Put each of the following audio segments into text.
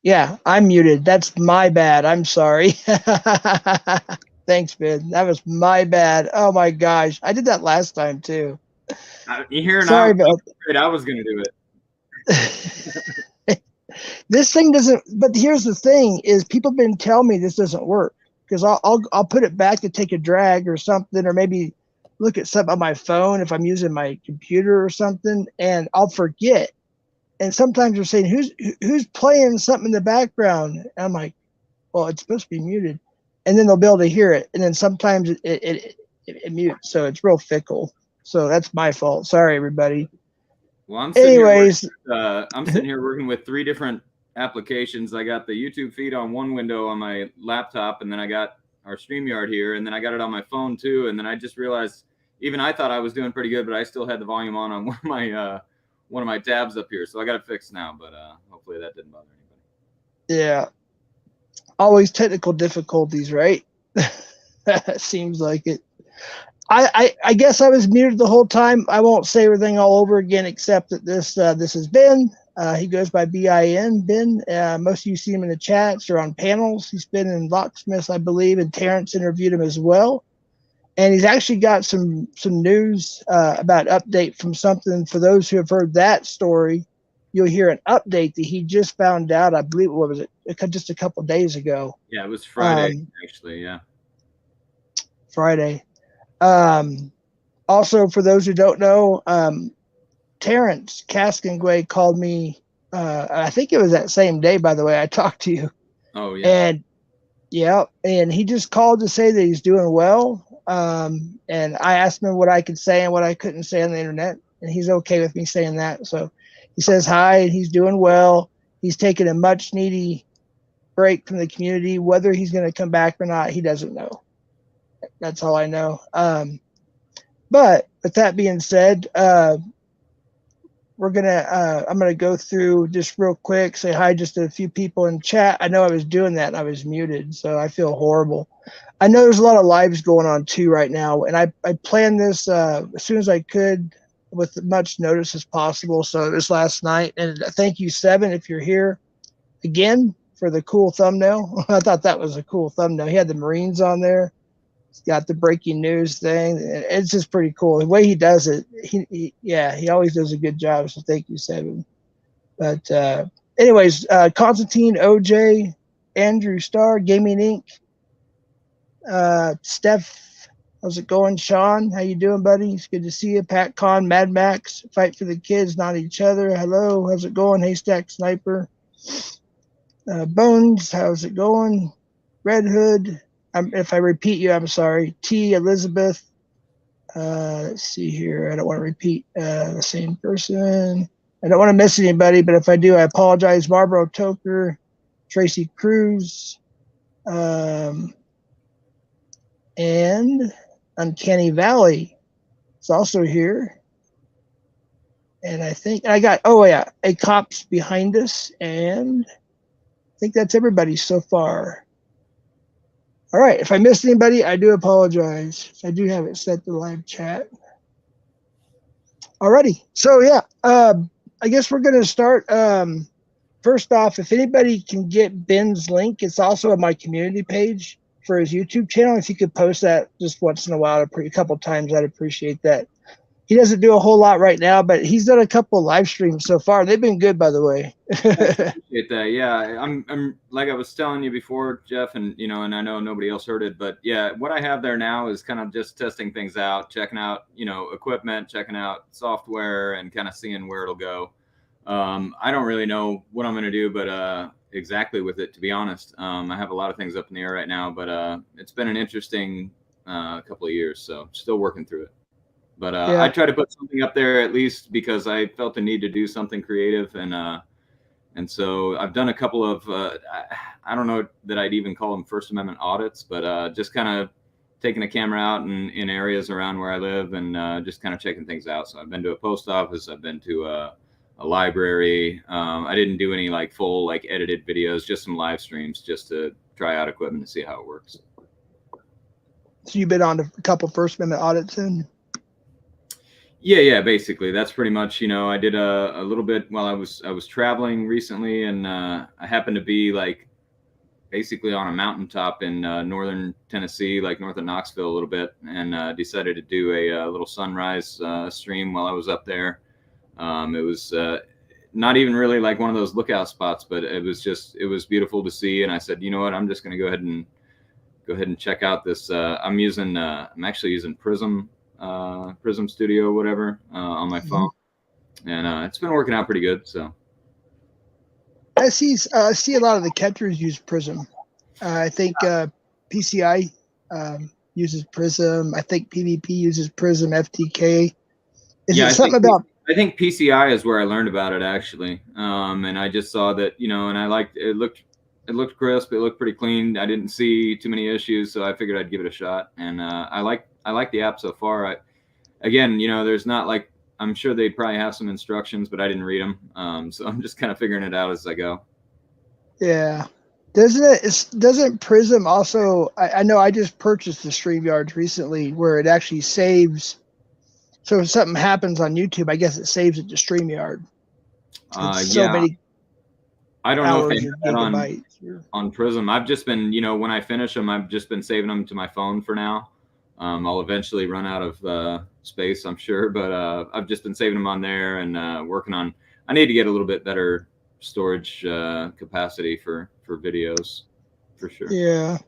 Yeah, I'm muted. That's my bad. I'm sorry. Thanks, Ben. That was my bad. Oh my gosh. I did that last time too. You hear, and I Sorry was about afraid I was going to do it. this thing doesn't, but here's the thing is people have been telling me this doesn't work because I'll put it back to take a drag or something, or maybe look at something on my phone if I'm using my computer or something, and I'll forget. And sometimes they're saying who's playing something in the background, and I'm like, well, it's supposed to be muted, and then they'll be able to hear it, and then sometimes it mutes, so it's real fickle. So that's my fault. Sorry, everybody. Well, Anyways, I'm sitting here working with 3 different applications. I got the YouTube feed on one window on my laptop, and then I got our StreamYard here, and then I got it on my phone too. And then I just realized, even I thought I was doing pretty good, but I still had the volume on one of my tabs up here. So I got it fixed now, but hopefully that didn't bother anybody. yeah, always technical difficulties, right? Seems like it. I guess I was muted the whole time. I won't say everything all over again, except that this has been. He goes by BiN, BiN. Most of you see him in the chats or on panels. He's been in Locksmiths, I believe, and Terrence interviewed him as well. And he's actually got some news about update from something. For those who have heard that story, you'll hear an update that he just found out. I believe what was it? Just a couple of days ago. Yeah, it was Friday actually. Yeah, Friday. Also, for those who don't know, Terrence Castonguay called me. I think it was that same day, by the way, I talked to you. Oh yeah. And yeah, and he just called to say that he's doing well. And I asked him what I could say and what I couldn't say on the internet, and he's okay with me saying that. So he says hi, and he's doing well. He's taking a much needy break from the community. Whether he's going to come back or not, he doesn't know. That's all I know. But with that being said, I'm gonna go through just real quick, say hi just to a few people in chat. I know I was doing that and I was muted, so I feel horrible. I know there's a lot of lives going on too right now, and I planned this as soon as I could with as much notice as possible. So it was last night, and thank you, Seven, if you're here again for the cool thumbnail. I thought that was a cool thumbnail. He had the Marines on there. He's got the breaking news thing. It's just pretty cool. The way he does it, he always does a good job. So thank you, Seven. But anyways, Constantine, OJ, Andrew Starr, Gaming Inc., Steph, how's it going? Sean, how you doing, buddy? It's good to see you. Pat Con, Mad Max, Fight for the Kids, not each other. Hello, how's it going? Haystack Sniper, Bones, how's it going? Red Hood, if I repeat you, I'm sorry. T. Elizabeth. Let's see here. I don't want to repeat the same person. I don't want to miss anybody, but if I do, I apologize. Marlboro Toker, Tracy Cruz, and Uncanny Valley is also here. And I think I got, a Cop's behind us. And I think that's everybody so far. All right. If I missed anybody, I do apologize. I do have it set to live chat. Alrighty. So yeah, I guess we're going to start. First off, if anybody can get BiN's link, it's also on my community page for his YouTube channel. If you could post that just once in a while, a couple times, I'd appreciate that. He doesn't do a whole lot right now, but he's done a couple of live streams so far. They've been good, by the way. I appreciate that. Yeah, I'm like I was telling you before, Jeff, and and I know nobody else heard it, but yeah, what I have there now is kind of just testing things out, checking out, equipment, checking out software, and kind of seeing where it'll go. I don't really know what I'm going to do, but exactly with it, to be honest. I have a lot of things up in the air right now, but it's been an interesting couple of years, so still working through it. But I try to put something up there at least because I felt the need to do something creative, and so I've done a couple of I don't know that I'd even call them First Amendment audits, but just kind of taking a camera out in areas around where I live and just kind of checking things out. So I've been to a post office, I've been to a library. I didn't do any full edited videos, just some live streams just to try out equipment and see how it works. So you've been on a couple First Amendment audits then? Yeah, basically that's pretty much, you know, I did a little bit while I was traveling recently, and I happened to be like basically on a mountaintop in northern Tennessee, like north of Knoxville a little bit, and decided to do a little sunrise stream while I was up there. It was not even really like one of those lookout spots, but it was beautiful to see. And I said, you know what, I'm just going to go ahead and check out this. I'm actually using Prism Studio or whatever on my phone, and it's been working out pretty good. So I see a lot of the catchers use Prism. I think PCI uses Prism. I think PvP uses Prism. FTK. Is yeah, it something about? I think PCI is where I learned about it actually, and I just saw that, you know, and I liked it. Looked crisp. It looked pretty clean. I didn't see too many issues, so I figured I'd give it a shot. And I like the app so far. Again, you know, there's not like, I'm sure they probably have some instructions, but I didn't read them. So I'm just kind of figuring it out as I go. Yeah. Doesn't Prism also? I know I just purchased the StreamYards recently, where it actually saves. So if something happens on YouTube, I guess it saves it to StreamYard. It's so Yeah, many I don't know if they hours have or that gigabytes. on Prism. I've just been, you know, when I finish them, I've just been saving them to my phone for now. I'll eventually run out of space, I'm sure, but I've just been saving them on there and working on. I need to get a little bit better storage capacity for videos, for sure. Yeah.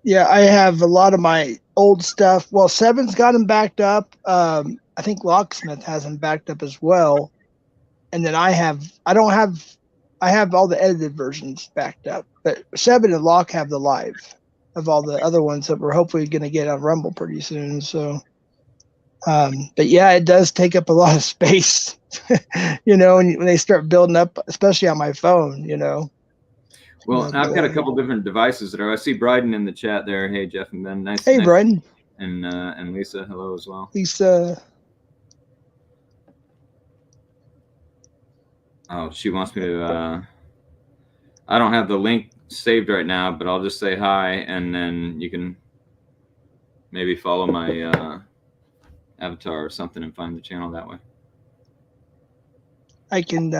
Yeah, I have a lot of my old stuff. Well, Seven's got them backed up. I think Locksmith has them backed up as well. And then I have all the edited versions backed up. But Seven and Lock have the live of all the other ones that we're hopefully going to get on Rumble pretty soon. So, but yeah, it does take up a lot of space, you know, when they start building up, especially on my phone, you know. Well, I've got a couple different devices that are. I see Bryden in the chat there. Hey, Jeff and Ben. Nice. Hey, Bryden. And Lisa. Hello as well. Lisa. Oh, she wants me to. I don't have the link saved right now, but I'll just say hi, and then you can maybe follow my avatar or something and find the channel that way. I can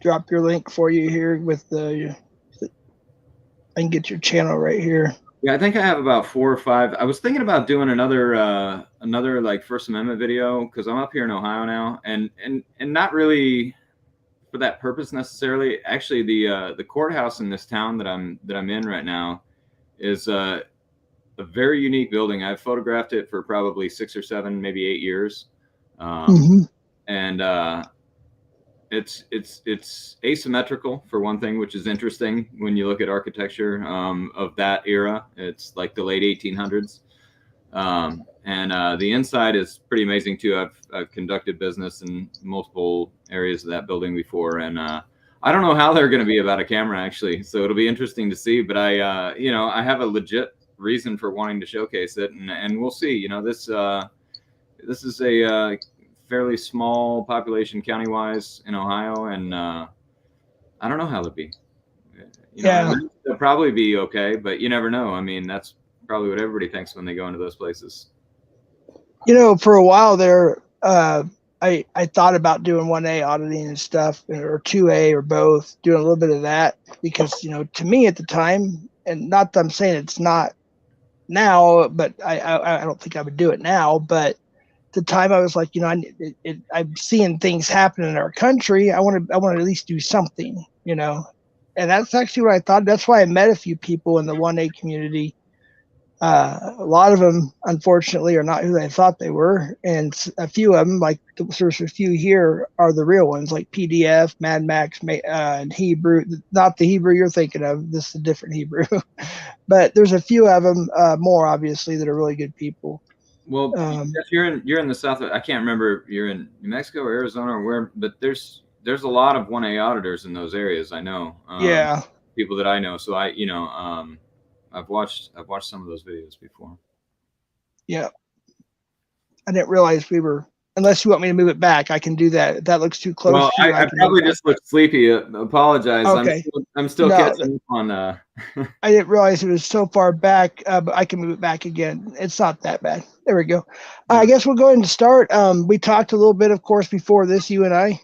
drop your link for you here with I can get your channel right here. Yeah, I think I have about 4 or 5. I was thinking about doing another like First Amendment video, because I'm up here in Ohio now, and not really for that purpose necessarily. Actually, the courthouse in this town that I'm in right now is a very unique building. I've photographed it for probably 6 or 7, maybe 8 years, and it's asymmetrical for one thing, which is interesting when you look at architecture of that era. It's like the late 1800s, and the inside is pretty amazing too. I've conducted business in multiple areas of that building before, and I don't know how they're going to be about a camera actually. So it'll be interesting to see. But I you know, I have a legit reason for wanting to showcase it, and we'll see. You know, this is a fairly small population county-wise in Ohio, and I don't know how they'll be. You know, they'll probably be okay, but you never know. I mean, that's probably what everybody thinks when they go into those places. You know, for a while there, I thought about doing 1A auditing and stuff, or 2A or both, doing a little bit of that, because, you know, to me at the time, and not that I'm saying it's not now, but I don't think I would do it now, but at the time I was like, you know, I'm seeing things happen in our country. I want to at least do something, you know, and that's actually what I thought. That's why I met a few people in the 1A community. A lot of them, unfortunately, are not who I thought they were, and a few of them, like there's a few here, are the real ones, like PDF, Mad Max, and Hebrew. Not the Hebrew you're thinking of. This is a different Hebrew, but there's a few of them, more obviously, that are really good people. Well, if you're in the South, I can't remember if you're in New Mexico or Arizona or where, but there's a lot of 1A auditors in those areas. I know. Yeah. People that I know. So I've watched some of those videos before. Yeah. I didn't realize we were Unless you want me to move it back, I can do that. If that looks too close Well, to you, I I can move probably it back. just look sleepy. Apologize. Okay. I'm still No, catching up on. I didn't realize it was so far back, but I can move it back again. It's not that bad. There we go. I guess we'll go ahead and start. We talked a little bit, of course, before this, you and I,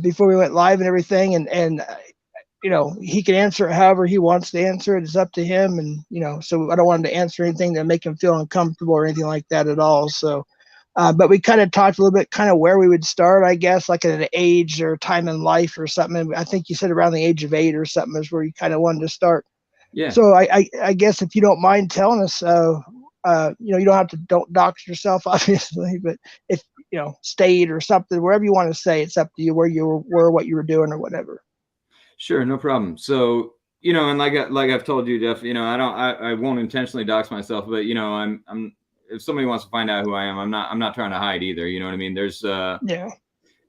before we went live and everything. And he can answer it however he wants to answer it. It's up to him. And, so I don't want him to answer anything that make him feel uncomfortable or anything like that at all. So, but we kind of talked a little bit kind of where we would start, I guess, like at an age or time in life or something. And I think you said around the age of 8 or something is where you kind of wanted to start. Yeah. So I guess if you don't mind telling us, you don't have to don't dox yourself, obviously, but if, state or something, wherever you want to say, it's up to you where you were, what you were doing or whatever. Sure, no problem. So, and like I've told you, Jeff, I won't intentionally dox myself, but I'm if somebody wants to find out who I am, I'm not trying to hide either. You know what I mean? There's yeah,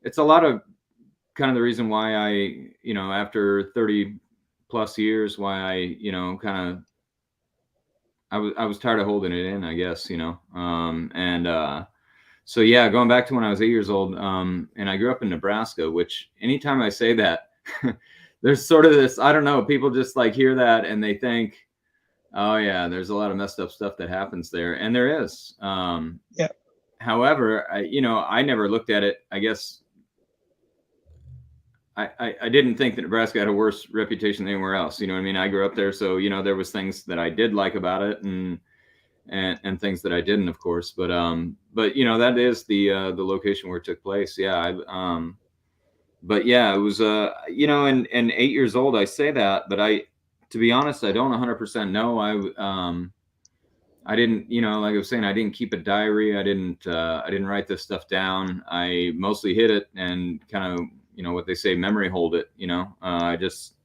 it's a lot of kind of the reason why I, after 30 plus years, why I, kind of I was tired of holding it in, I guess, so yeah, going back to when I was 8 years old, and I grew up in Nebraska, which anytime I say that, there's sort of this, I don't know, people just like hear that and they think, oh yeah, there's a lot of messed up stuff that happens there. And there is. yeah. However, I never looked at it. I guess I didn't think that Nebraska had a worse reputation than anywhere else. You know what I mean? I grew up there. So, there was things that I did like about it and things that I didn't, of course. But that is the location where it took place. Yeah. But yeah, it was, and 8 years old, I say that, but to be honest, I don't 100% know. I didn't, like I was saying, I didn't keep a diary. I didn't write this stuff down. I mostly hid it and kind of, what they say, memory hold it, I just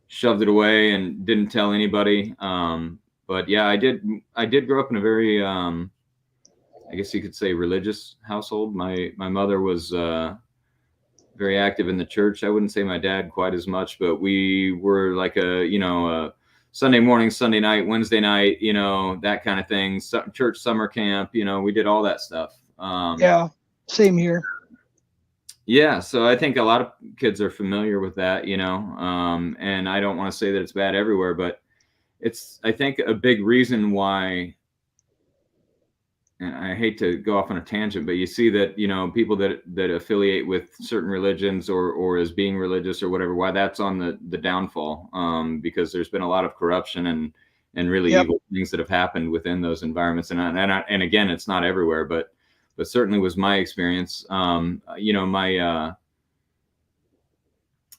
shoved it away and didn't tell anybody. But yeah, I did grow up in a very, I guess you could say, religious household. My mother was, very active in the church. I wouldn't say my dad quite as much, but we were like a Sunday morning, Sunday night, Wednesday night, that kind of thing. Church summer camp, we did all that stuff. Yeah, same here. Yeah, so I think a lot of kids are familiar with that, and I don't want to say that it's bad everywhere, but it's, I think, a big reason why. And I hate to go off on a tangent, but you see that, people that affiliate with certain religions or as being religious or whatever, why that's on the downfall, because there's been a lot of corruption and really evil things that have happened within those environments. And again, it's not everywhere, but certainly was my experience.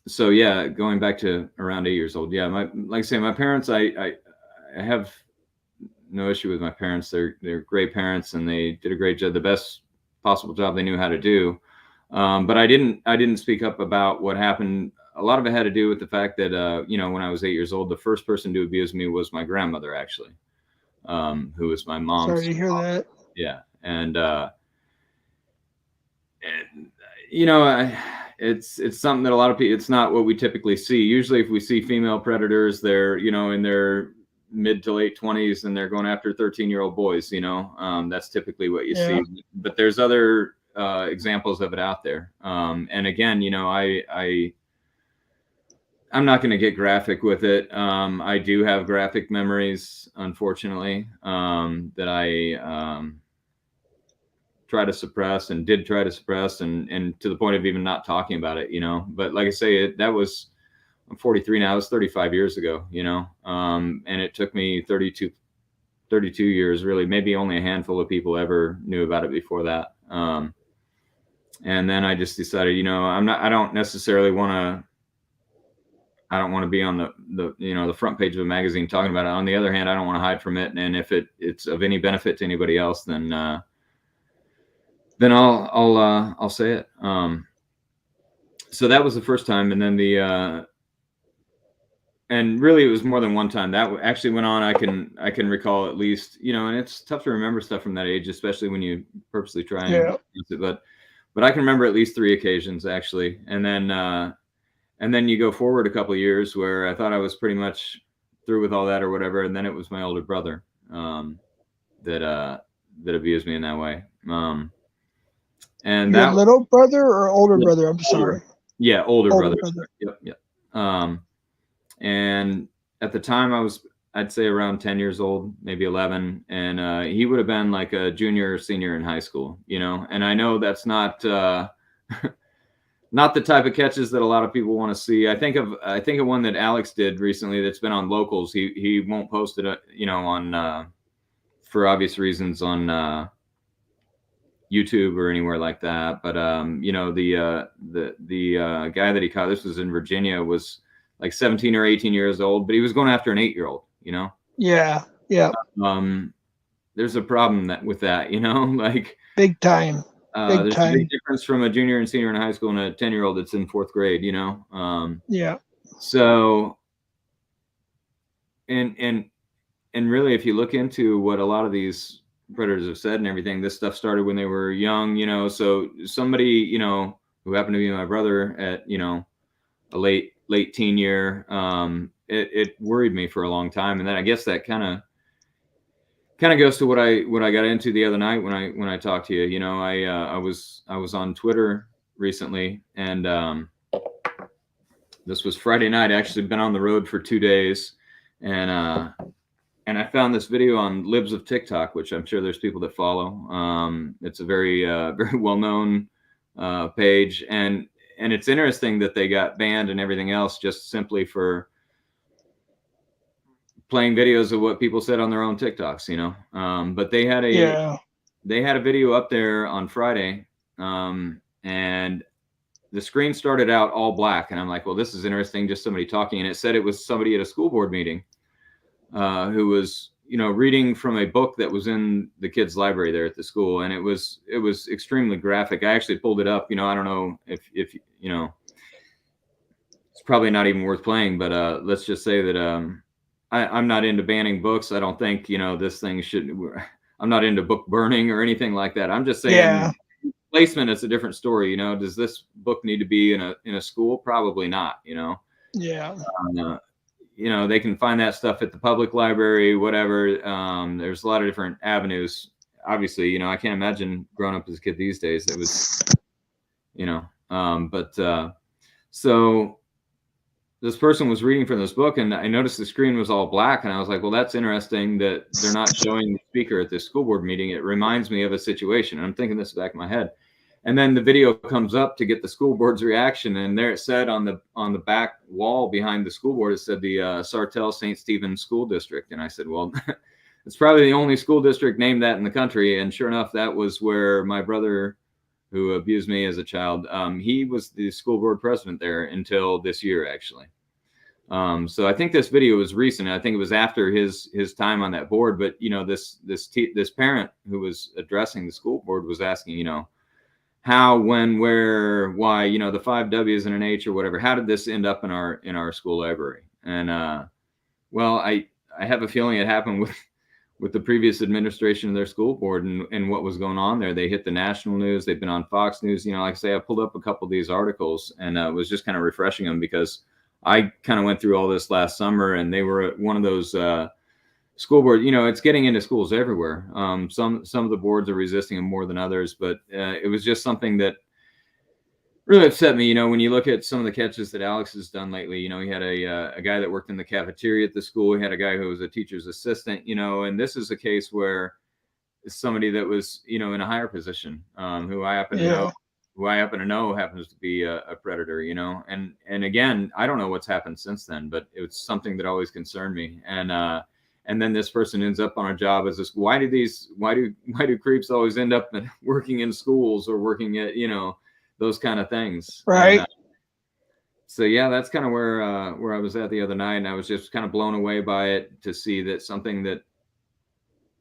So yeah, going back to around 8 years old. Yeah. Like I say, my parents, I have no issue with my parents. They're great parents and they did a great job, the best possible job they knew how to do. But I didn't speak up about what happened. A lot of it had to do with the fact that, when I was 8 years old, the first person to abuse me was my grandmother, actually, who was my mom's. Sorry to hear that. Yeah. And it's something that a lot of people, it's not what we typically see. Usually if we see female predators, they're, in their mid to late 20s and they're going after 13-year-old boys, that's typically what you see. But there's other examples of it out there. And again, I'm not going to get graphic with it. I do have graphic memories, unfortunately, that I try to suppress and did try to suppress and to the point of even not talking about it, but like I say, that was, I'm 43 now. It was 35 years ago, and it took me 32 years, really. Maybe only a handful of people ever knew about it before that. And then I just decided, I don't necessarily want to be on the front page of a magazine talking about it. On the other hand, I don't want to hide from it. And if it's of any benefit to anybody else, then I'll say it. So that was the first time. And then and really it was more than one time that actually went on. I can recall at least, and it's tough to remember stuff from that age, especially when you purposely try and use it. But I can remember at least 3 occasions actually. And then you go forward a couple of years where I thought I was pretty much through with all that or whatever. And then it was my older brother, that abused me in that way. And Your that little brother or older brother? I'm older, sorry. yeah, older Older brother. brother. Yep. And at the time I'd say around 10 years old, maybe 11. And he would have been like a junior or senior in high school, you know? And I know that's not, not the type of catches that a lot of people want to see. I think of one that Alex did recently that's been on locals. He won't post it, you know, on, for obvious reasons on, YouTube or anywhere like that. But you know, the guy that he caught, this was in Virginia, was like 17 or 18 years old, but he was going after an 8-year-old, you know? Yeah. Yeah. There's a problem with that, you know, like big time. Big there's a big time. difference from a junior and senior in high school and a 10-year-old that's in 4th grade, you know? Yeah. So, and really, if you look into what a lot of these predators have said and everything, this stuff started when they were young, you know. So somebody, you know, who happened to be my brother at, you know, a late teen year, it worried me for a long time. And then I guess that kind of goes to what I got into the other night when I talked to you. You know, I was on Twitter recently, and this was Friday night. I actually been on the road for 2 days, and I found this video on Libs of TikTok, which I'm sure there's people that follow. It's a very very well known page, and it's interesting that they got banned and everything else just simply for playing videos of what people said on their own TikToks, you know. But they had a video up there on Friday, and the screen started out all black, and I'm like, well, this is interesting, just somebody talking, and it said it was somebody at a school board meeting who was, you know, reading from a book that was in the kids' library there at the school, and it was extremely graphic. I actually pulled it up. You know, I don't know if you know, it's probably not even worth playing, but let's just say that I'm not into banning books. I don't think, you know, this thing should. I'm not into book burning or anything like that. I'm just saying placement is a different story. You know, does this book need to be in a school? Probably not. You know. Yeah. You know, they can find that stuff at the public library, whatever. There's a lot of different avenues. Obviously, you know, I can't imagine growing up as a kid these days. It was, you know, so this person was reading from this book, and I noticed the screen was all black, and I was like, well, that's interesting that they're not showing the speaker at this school board meeting. It reminds me of a situation. And I'm thinking this back in my head. And then the video comes up to get the school board's reaction, and there it said on the back wall behind the school board, it said the Sartell St. Stephen School District. And I said, well, it's probably the only school district named that in the country. And sure enough, that was where my brother, who abused me as a child, he was the school board president there until this year, actually. So I think this video was recent. I think it was after his time on that board. But you know, this parent who was addressing the school board was asking, you know, how, when, where, why, you know, the 5 W's and an H or whatever. How did this end up in our school library? And well, I have a feeling it happened with the previous administration of their school board and what was going on there. They hit the national news. They've been on Fox News. You know, like I say, I pulled up a couple of these articles, and it was just kind of refreshing them because I kind of went through all this last summer, and they were one of those school board, you know, it's getting into schools everywhere. Some of the boards are resisting them more than others, but it was just something that really upset me. You know, when you look at some of the catches that Alex has done lately, you know, he had a guy that worked in the cafeteria at the school. He had a guy who was a teacher's assistant, you know, and this is a case where it's somebody that was, you know, in a higher position, who I happen to know happens to be a predator, you know, and again, I don't know what's happened since then, but it was something that always concerned me. And then this person ends up on a job as this. Why do creeps always end up working in schools or working at, you know, those kind of things? Right. And, so yeah, that's kind of where I was at the other night, and I was just kind of blown away by it to see that something that,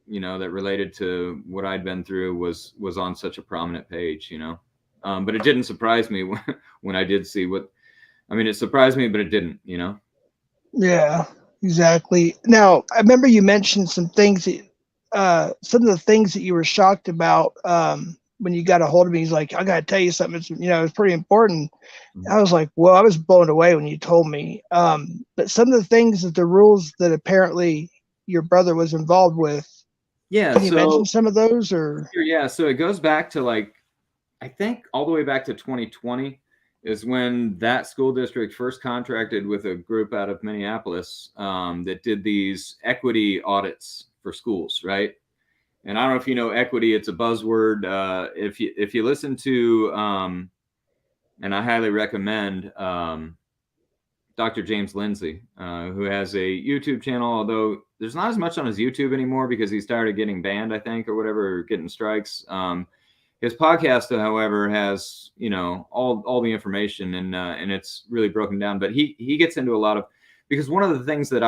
you know, that related to what I'd been through was on such a prominent page, you know. But it didn't surprise me when I did see what. I mean, it surprised me, but it didn't, you know. Yeah. Exactly. Now, I remember you mentioned some things some of the things that you were shocked about when you got a hold of me. He's like, I got to tell you something. It's, you know, it's pretty important. Mm-hmm. I was like, well, I was blown away when you told me. But some of the things that the rules that apparently your brother was involved with. Yeah. Can you mention some of those or? Yeah. So it goes back to like I think all the way back to 2020 is when that school district first contracted with a group out of Minneapolis that did these equity audits for schools, right? And I don't know if you know equity; it's a buzzword. If you listen to, and I highly recommend Dr. James Lindsay, who has a YouTube channel, although there's not as much on his YouTube anymore because he started getting banned, I think, or whatever, or getting strikes. His podcast, however, has all the information and it's really broken down. But he gets into a lot of, because one of the things that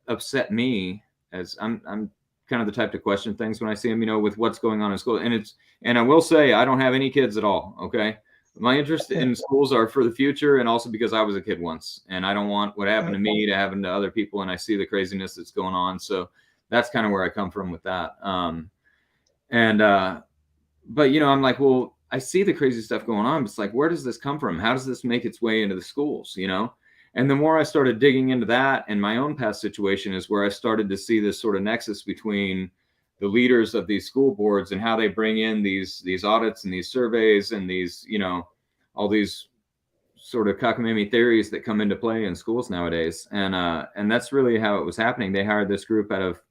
upset me, as I'm kind of the type to question things when I see him, with what's going on in school, and I will say I don't have any kids at all. Okay, my interest in schools are for the future, and also because I was a kid once, and I don't want what happened to me to happen to other people, and I see the craziness that's going on. So that's kind of where I come from with that. But I'm like, well, I see the crazy stuff going on, but it's like, where does this come from? How does this make its way into the schools? And the more I started digging into that, and my own past situation is where I started to see this sort of nexus between the leaders of these school boards and how they bring in these audits and these surveys and these, all these sort of cockamamie theories that come into play in schools nowadays. And that's really how it was happening. They hired this group out of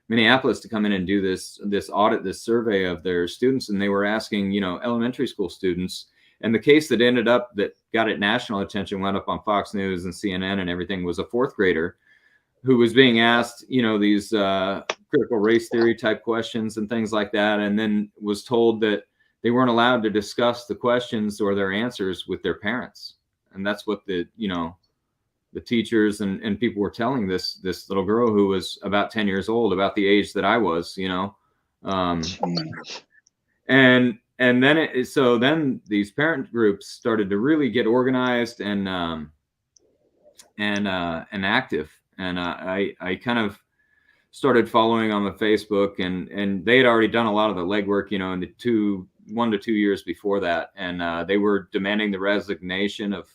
Minneapolis to come in and do this audit, this survey of their students. And they were asking, elementary school students. And the case that ended up that got it national attention, went up on Fox News and CNN and everything, was a fourth grader who was being asked, these critical race theory type questions and things like that. And then was told that they weren't allowed to discuss the questions or their answers with their parents. And that's what the teachers and people were telling this little girl who was about 10 years old, about the age that I was, and then so then these parent groups started to really get organized and active. And I kind of started following on the Facebook, and they had already done a lot of the legwork, in the 1 to 2 years before that. And they were demanding the resignation of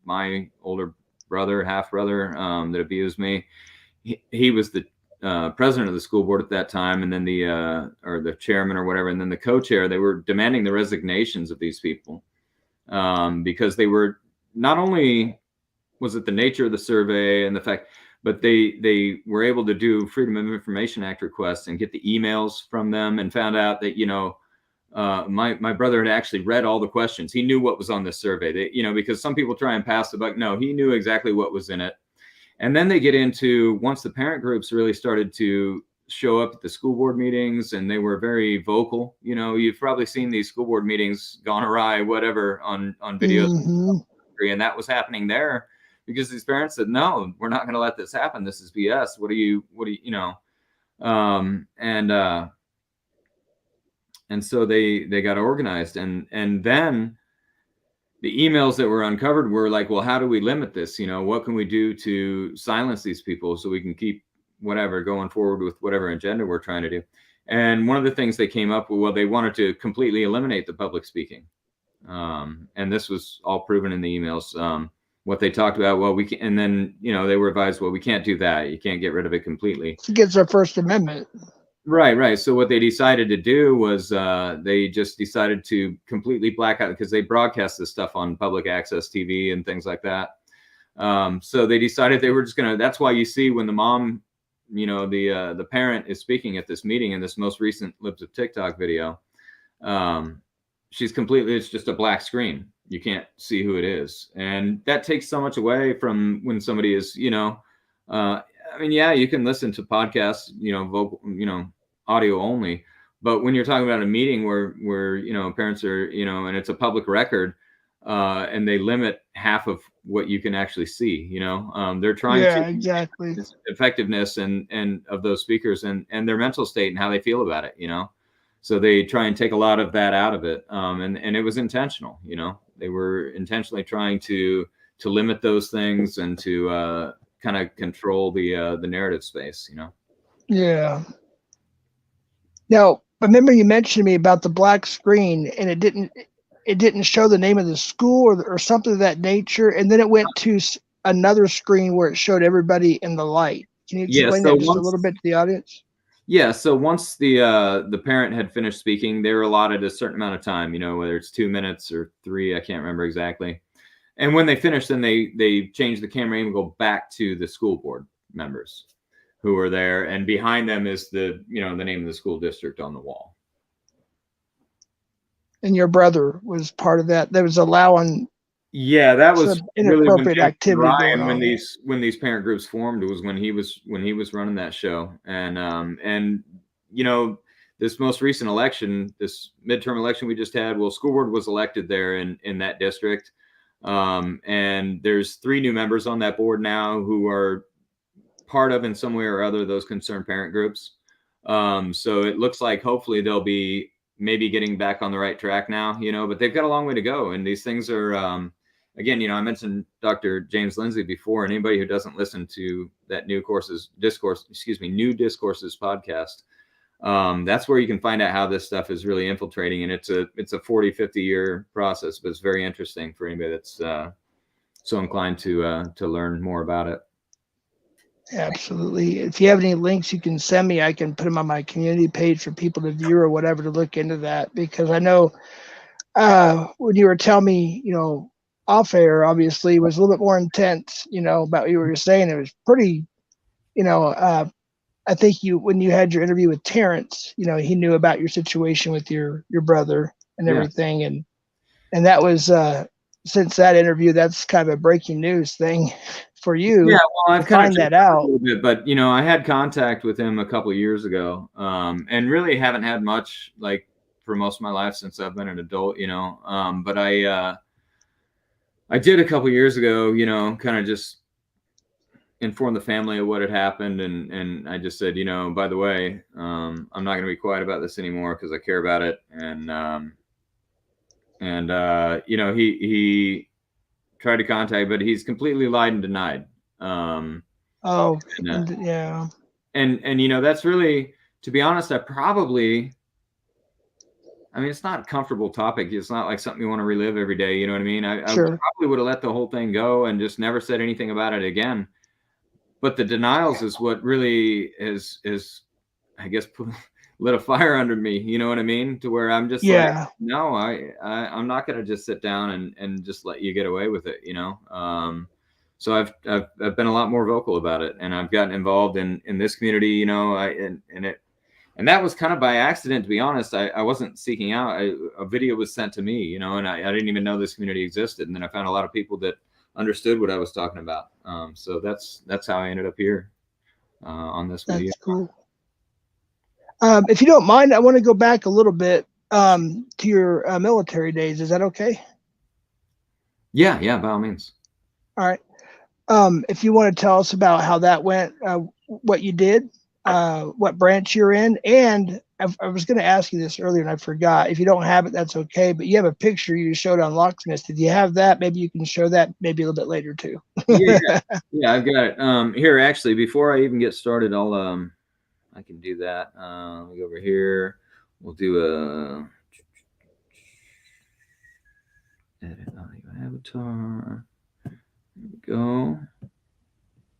my older brother, half brother, that abused me. He was the president of the school board at that time, and then the chairman or whatever, and then the co-chair. They were demanding the resignations of these people because they were, not only was it the nature of the survey and the fact, but they were able to do Freedom of Information Act requests and get the emails from them, and found out that my brother had actually read all the questions. He knew what was on this survey. Because some people try and pass the buck. No, he knew exactly what was in it. And then they get into, once the parent groups really started to show up at the school board meetings, and they were very vocal. You've probably seen these school board meetings gone awry, whatever, on videos. Mm-hmm. And that was happening there because these parents said, no, we're not going to let this happen. This is BS. What do you and so they got organized, and then the emails that were uncovered were like, well, how do we limit this? What can we do to silence these people so we can keep whatever going forward with whatever agenda we're trying to do? And one of the things they came up with, well, they wanted to completely eliminate the public speaking. And this was all proven in the emails. What they talked about, well, we can, and then, they were advised, well, we can't do that. You can't get rid of it completely. It gets our First Amendment. Right. So what they decided to do was they just decided to completely black out, because they broadcast this stuff on public access TV and things like that. So they decided they were just going to, that's why you see when the mom, the parent is speaking at this meeting in this most recent Libs of TikTok video, she's completely, it's just a black screen. You can't see who it is. And that takes so much away from when somebody is, you can listen to podcasts, vocal, audio only, but when you're talking about a meeting where parents are, and it's a public record, and they limit half of what you can actually see, they're trying to exactly effectiveness and of those speakers and their mental state and how they feel about it, so they try and take a lot of that out of it. And it was intentional, they were intentionally trying to limit those things and to, kind of control the narrative space, Yeah. Now, remember you mentioned to me about the black screen, and it didn't show the name of the school or something of that nature, and then it went to another screen where it showed everybody in the light. Can you explain that just a little bit to the audience? Yeah, so once the parent had finished speaking, they were allotted a certain amount of time, whether it's 2 minutes or three, I can't remember exactly. And when they finished, then they changed the camera and go back to the school board members who were there, and behind them is the name of the school district on the wall. And your brother was part of that. That was allowing. Yeah, that was some really when inappropriate activity going Ryan, on. when these parent groups formed, it was when he was running that show. And this most recent election, this midterm election we just had, well, school board was elected there in that district. And there's 3 new members on that board now who are part of, in some way or other, those concerned parent groups. So it looks like hopefully they'll be maybe getting back on the right track now, but they've got a long way to go. And these things are, again, I mentioned Dr. James Lindsay before, and anybody who doesn't listen to that New Discourses podcast, that's where you can find out how this stuff is really infiltrating. And it's a 40, 50 year process, but it's very interesting for anybody that's so inclined to learn more about it. Absolutely. If you have any links you can send me, I can put them on my community page for people to view or whatever to look into that. Because I know when you were telling me, off air, obviously, was a little bit more intense, about what you were saying. It was pretty, I think when you had your interview with Terrence, he knew about your situation with your brother and everything. Yeah. And that was, since that interview, that's kind of a breaking news thing for you. Yeah, well, I've kind of that out a little bit, but I had contact with him a couple of years ago, and really haven't had much, like, for most of my life since I've been an adult, but I did a couple of years ago, kind of just inform the family of what had happened, and I just said, by the way, I'm not going to be quiet about this anymore because I care about it, and he tried to contact, but he's completely lied and denied. Yeah. And that's really, to be honest, it's not a comfortable topic. It's not like something you want to relive every day. You know what I mean? I probably would have let the whole thing go and just never said anything about it again. But the denials is what really is I guess, lit a fire under me. You know what I mean? To where I'm just like, no, I'm not going to just sit down and just let you get away with it. So I've been a lot more vocal about it, and I've gotten involved in this community, and that was kind of by accident, to be honest. I wasn't seeking out. A video was sent to me, and I didn't even know this community existed. And then I found a lot of people that understood what I was talking about. So that's how I ended up here on this video. That's cool. If you don't mind, I want to go back a little bit to your military days. Is that okay? Yeah, by all means. All right. If you want to tell us about how that went, what you did, what branch you're in, and I was going to ask you this earlier and I forgot. If you don't have it, that's okay. But you have a picture you showed on Locksmith. Did you have that? Maybe you can show that maybe a little bit later too. yeah, I've got it. Here, actually, before I even get started, I can do that. Let me go over here. We'll do a edit audio avatar. There we go.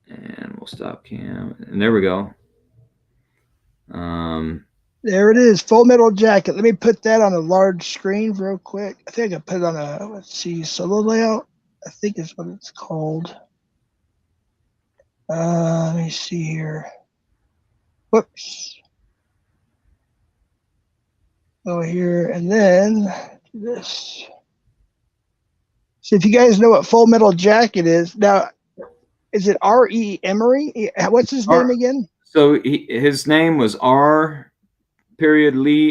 And we'll stop cam. And there we go. There it is, Full Metal Jacket. Let me put that on a large screen real quick. I think I can put it on a, let's see, solo layout. I think is what it's called. Let me see here. Whoops. Over here, and then this. So if you guys know what Full Metal Jacket is, now, is it R.E. Ermey? What's his name again? So his name was R.Lee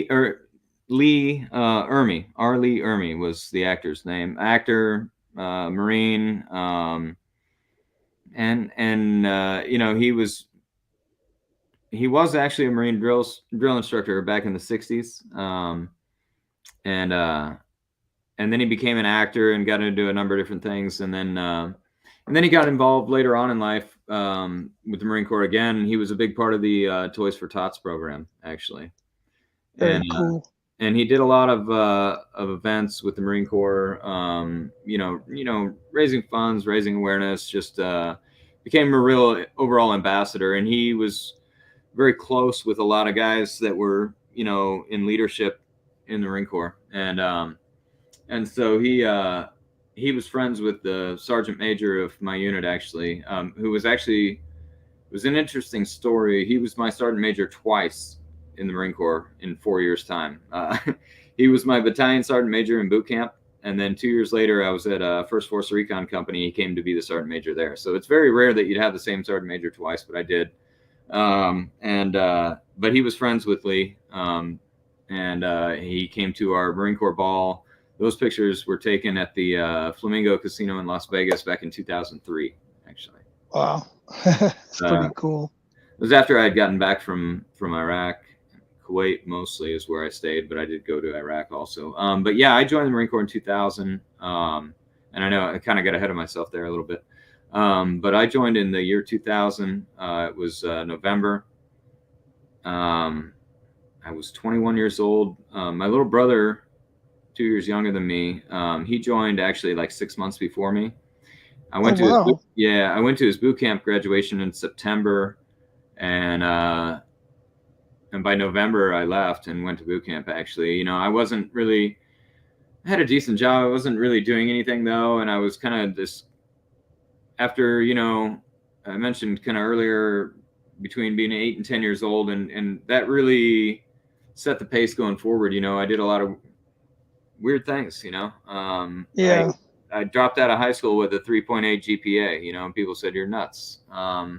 Ermey. R.Lee Ermey was the actor's name. Actor, Marine, he was actually a Marine drill instructor back in the 60s. And then he became an actor and got into a number of different things. And then he got involved later on in life with the Marine Corps again. He was a big part of the Toys for Tots program, actually. Very cool. And he did a lot of events with the Marine Corps, raising funds, raising awareness, just became a real overall ambassador. And he was very close with a lot of guys that were, you know, in leadership in the Marine Corps. And so he was friends with the sergeant major of my unit, actually, who was actually, it was an interesting story. He was my sergeant major twice in the Marine Corps in 4 years' time. He was my battalion sergeant major in boot camp. And then 2 years later, I was at First Force Recon Company. He came to be the sergeant major there. So it's very rare that you'd have the same sergeant major twice, but I did. But he was friends with Lee. He came to our Marine Corps ball. Those pictures were taken at the Flamingo Casino in Las Vegas back in 2003, actually. Wow. That's pretty cool. It was after I had gotten back from Iraq. Kuwait mostly is where I stayed, but I did go to Iraq also. But yeah, I joined the Marine Corps in 2000. And I know I kind of got ahead of myself there a little bit. But I joined in the year 2000. It was November. I was 21 years old. My little brother, 2 years younger than me, he joined actually like 6 months before me. I went to his boot camp graduation in September, and by November I left and went to boot camp. Actually, you know, I had a decent job. I wasn't really doing anything though, and I was kind of this. After, you know, I mentioned kind of earlier between being 8 and 10 years old, and that really set the pace going forward. You know, I did a lot of weird things, you know. I dropped out of high school with a 3.8 GPA, you know, and people said, you're nuts. I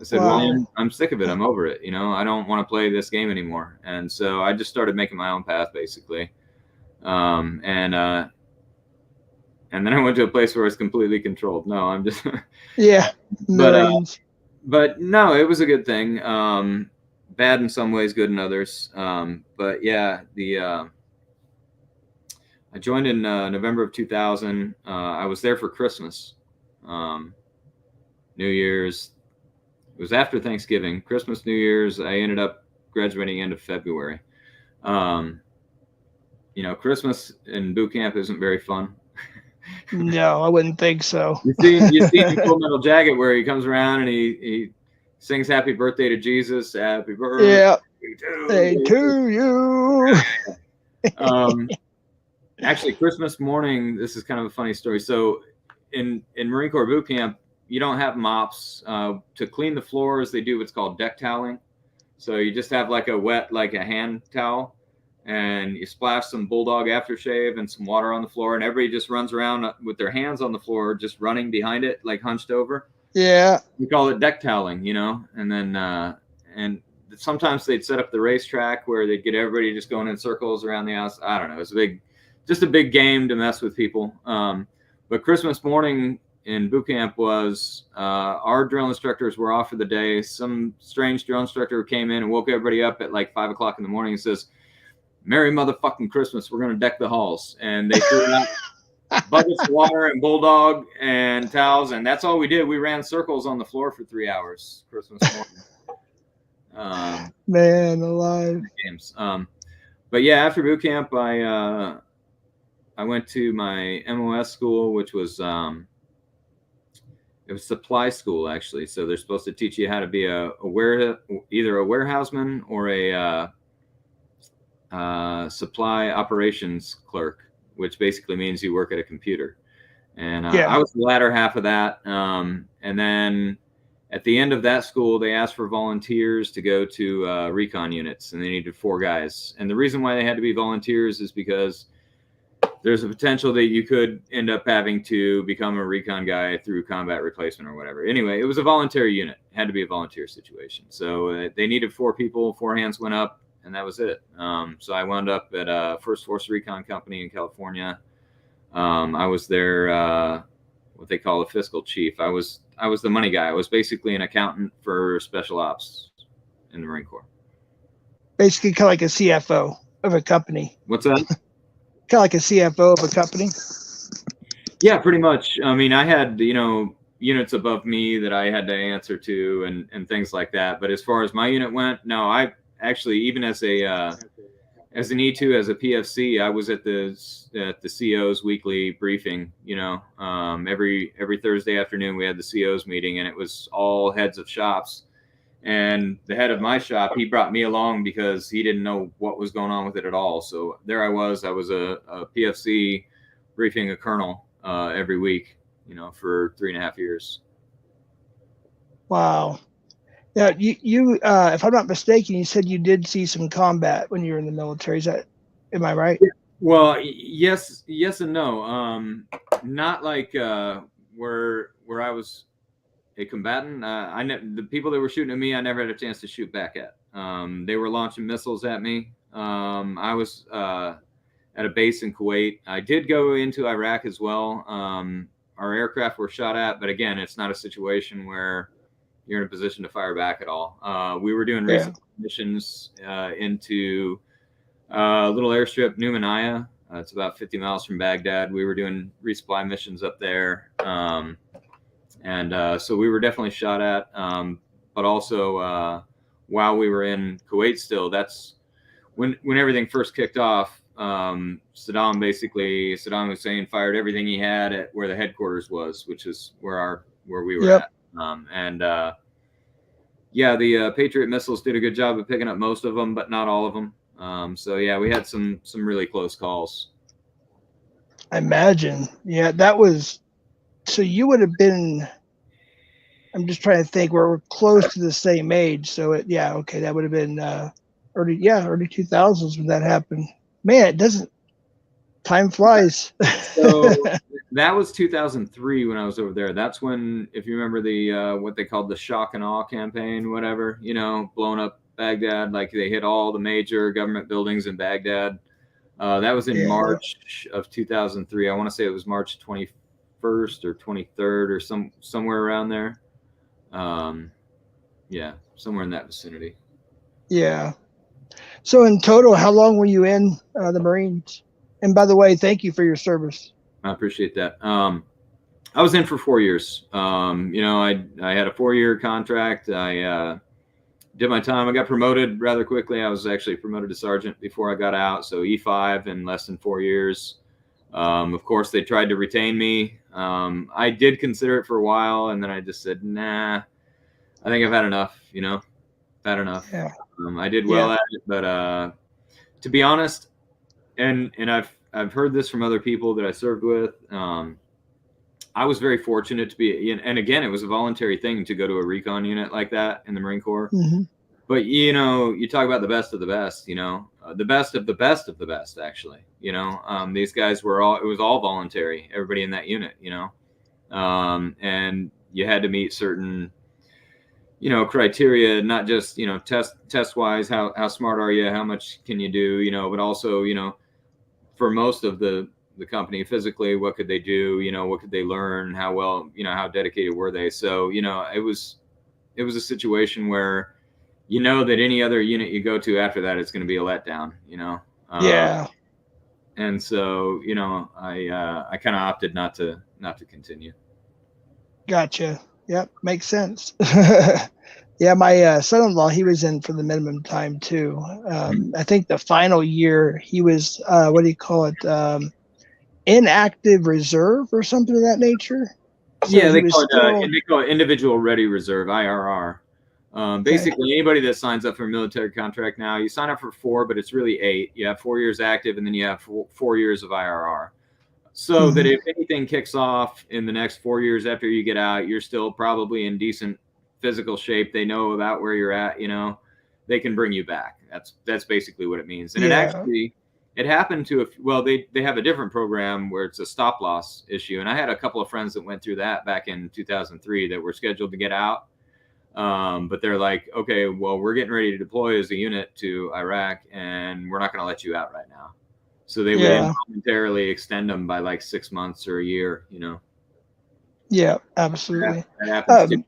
said, well, I'm sick of it. I'm over it. You know, I don't want to play this game anymore. And so I just started making my own path, basically. And then I went to a place where it's completely controlled. No, I'm just but no, it was a good thing. Bad in some ways, good in others. But yeah, I joined in November of 2000. I was there for Christmas, New Year's. It was after Thanksgiving, Christmas, New Year's. I ended up graduating end of February. You know, Christmas in boot camp isn't very fun. No, I wouldn't think so. You see the Full Metal Jacket where he comes around and he sings "Happy Birthday" to Jesus. Happy birthday to you. Actually, Christmas morning, this is kind of a funny story. So in Marine Corps boot camp, you don't have mops. To clean the floors, they do what's called deck toweling. So you just have like a hand towel, and you splash some Bulldog aftershave and some water on the floor, and everybody just runs around with their hands on the floor, just running behind it, like hunched over. Yeah. We call it deck toweling, you know, and then, and sometimes they'd set up the racetrack where they'd get everybody just going in circles around the house. I don't know. It's just a big game to mess with people. But Christmas morning in boot camp was, our drill instructors were off for the day. Some strange drill instructor came in and woke everybody up at like 5 o'clock in the morning and says, "Merry motherfucking Christmas. We're going to deck the halls." And they threw out buckets of water and Bulldog and towels. And that's all we did. We ran circles on the floor for 3 hours Christmas morning. Man alive. Games. But yeah, after boot camp, I went to my MOS school, which was, it was supply school, actually. So they're supposed to teach you how to be either a warehouseman or a supply operations clerk, which basically means you work at a computer. And I was the latter half of that. And then at the end of that school, they asked for volunteers to go to recon units, and they needed 4 guys. And the reason why they had to be volunteers is because there's a potential that you could end up having to become a recon guy through combat replacement or whatever. Anyway, it was a voluntary unit. It had to be a volunteer situation. So they needed 4 people, 4 hands went up, and that was it. So I wound up at First Force Recon Company in California. I was their, what they call a fiscal chief. I was the money guy. I was basically an accountant for special ops in the Marine Corps. Basically kind of like a CFO of a company. What's that? Kind of like a CFO of a company. Yeah, pretty much. I mean, I had, you know, units above me that I had to answer to and things like that. But as far as my unit went, no, I actually, even as an E2, as a PFC, I was at the CO's weekly briefing. You know, every Thursday afternoon we had the CO's meeting, and it was all heads of shops. And the head of my shop, he brought me along because he didn't know what was going on with it at all. So there I was a PFC briefing a colonel every week, for 3.5 years. Wow. Now, you if I'm not mistaken, you said you did see some combat when you were in the military. Am I right? Well, yes and no. Not like where I was a combatant. The people that were shooting at me, I never had a chance to shoot back at. They were launching missiles at me. I was at a base in Kuwait. I did go into Iraq as well. Our aircraft were shot at, but again, it's not a situation where you're in a position to fire back at all. We were doing recent missions into a little airstrip, Numaniyah. It's about 50 miles from Baghdad. We were doing resupply missions up there. So we were definitely shot at. But also, while we were in Kuwait still, that's when everything first kicked off. Saddam Hussein fired everything he had at where the headquarters was, which is where we were at. The Patriot missiles did a good job of picking up most of them, but not all of them. We had some really close calls. I imagine. Yeah, that was. So you would have been. I'm just trying to think. We're close to the same age, so that would have been early 2000s when that happened. Man, it doesn't. Time flies. So that was 2003 when I was over there. That's when, if you remember the what they called the shock and awe campaign, whatever, blowing up Baghdad, like they hit all the major government buildings in Baghdad. That was in March of 2003. I want to say it was March 21st or 23rd or somewhere around there. Somewhere in that vicinity. Yeah. So in total, how long were you in the Marines? And by the way, thank you for your service. I appreciate that. I was in for 4 years. I had a 4-year contract. I did my time. I got promoted rather quickly. I was actually promoted to sergeant before I got out. So E5 in less than 4 years. Of course, they tried to retain me. I did consider it for a while, and then I just said, nah, I think I've had enough, had enough. Yeah. I did well at it, but to be honest, and I've heard this from other people that I served with. I was very fortunate to be, and again, it was a voluntary thing to go to a recon unit like that in the Marine Corps. Mm-hmm. But you talk about the best of the best, the best of the best of the best, actually. These guys it was all voluntary, everybody in that unit, and you had to meet certain, criteria, not just, test wise, how smart are you, how much can you do, but also, for most of the company physically, what could they do, what could they learn, how well, how dedicated were they? So, it was a situation where, that any other unit you go to after that, it's going to be a letdown, And so, I kind of opted not to continue. Gotcha. Yep. Makes sense. Yeah. My son-in-law, he was in for the minimum time too. I think the final year he was, what do you call it? Inactive reserve or something of that nature. So they call it individual ready reserve, IRR. Basically, anybody that signs up for a military contract now, you sign up for 4, but it's really 8. You have 4 years active, and then you have 4 years of IRR. So that if anything kicks off in the next 4 years after you get out, you're still probably in decent physical shape. They know about where you're at. They can bring you back. That's basically what it means. And it happened to they have a different program where it's a stop loss issue. And I had a couple of friends that went through that back in 2003 that were scheduled to get out. But they're like, okay, well, we're getting ready to deploy as a unit to Iraq, and we're not going to let you out right now. So they would involuntarily extend them by like 6 months or a year, Yeah, absolutely. That happens too.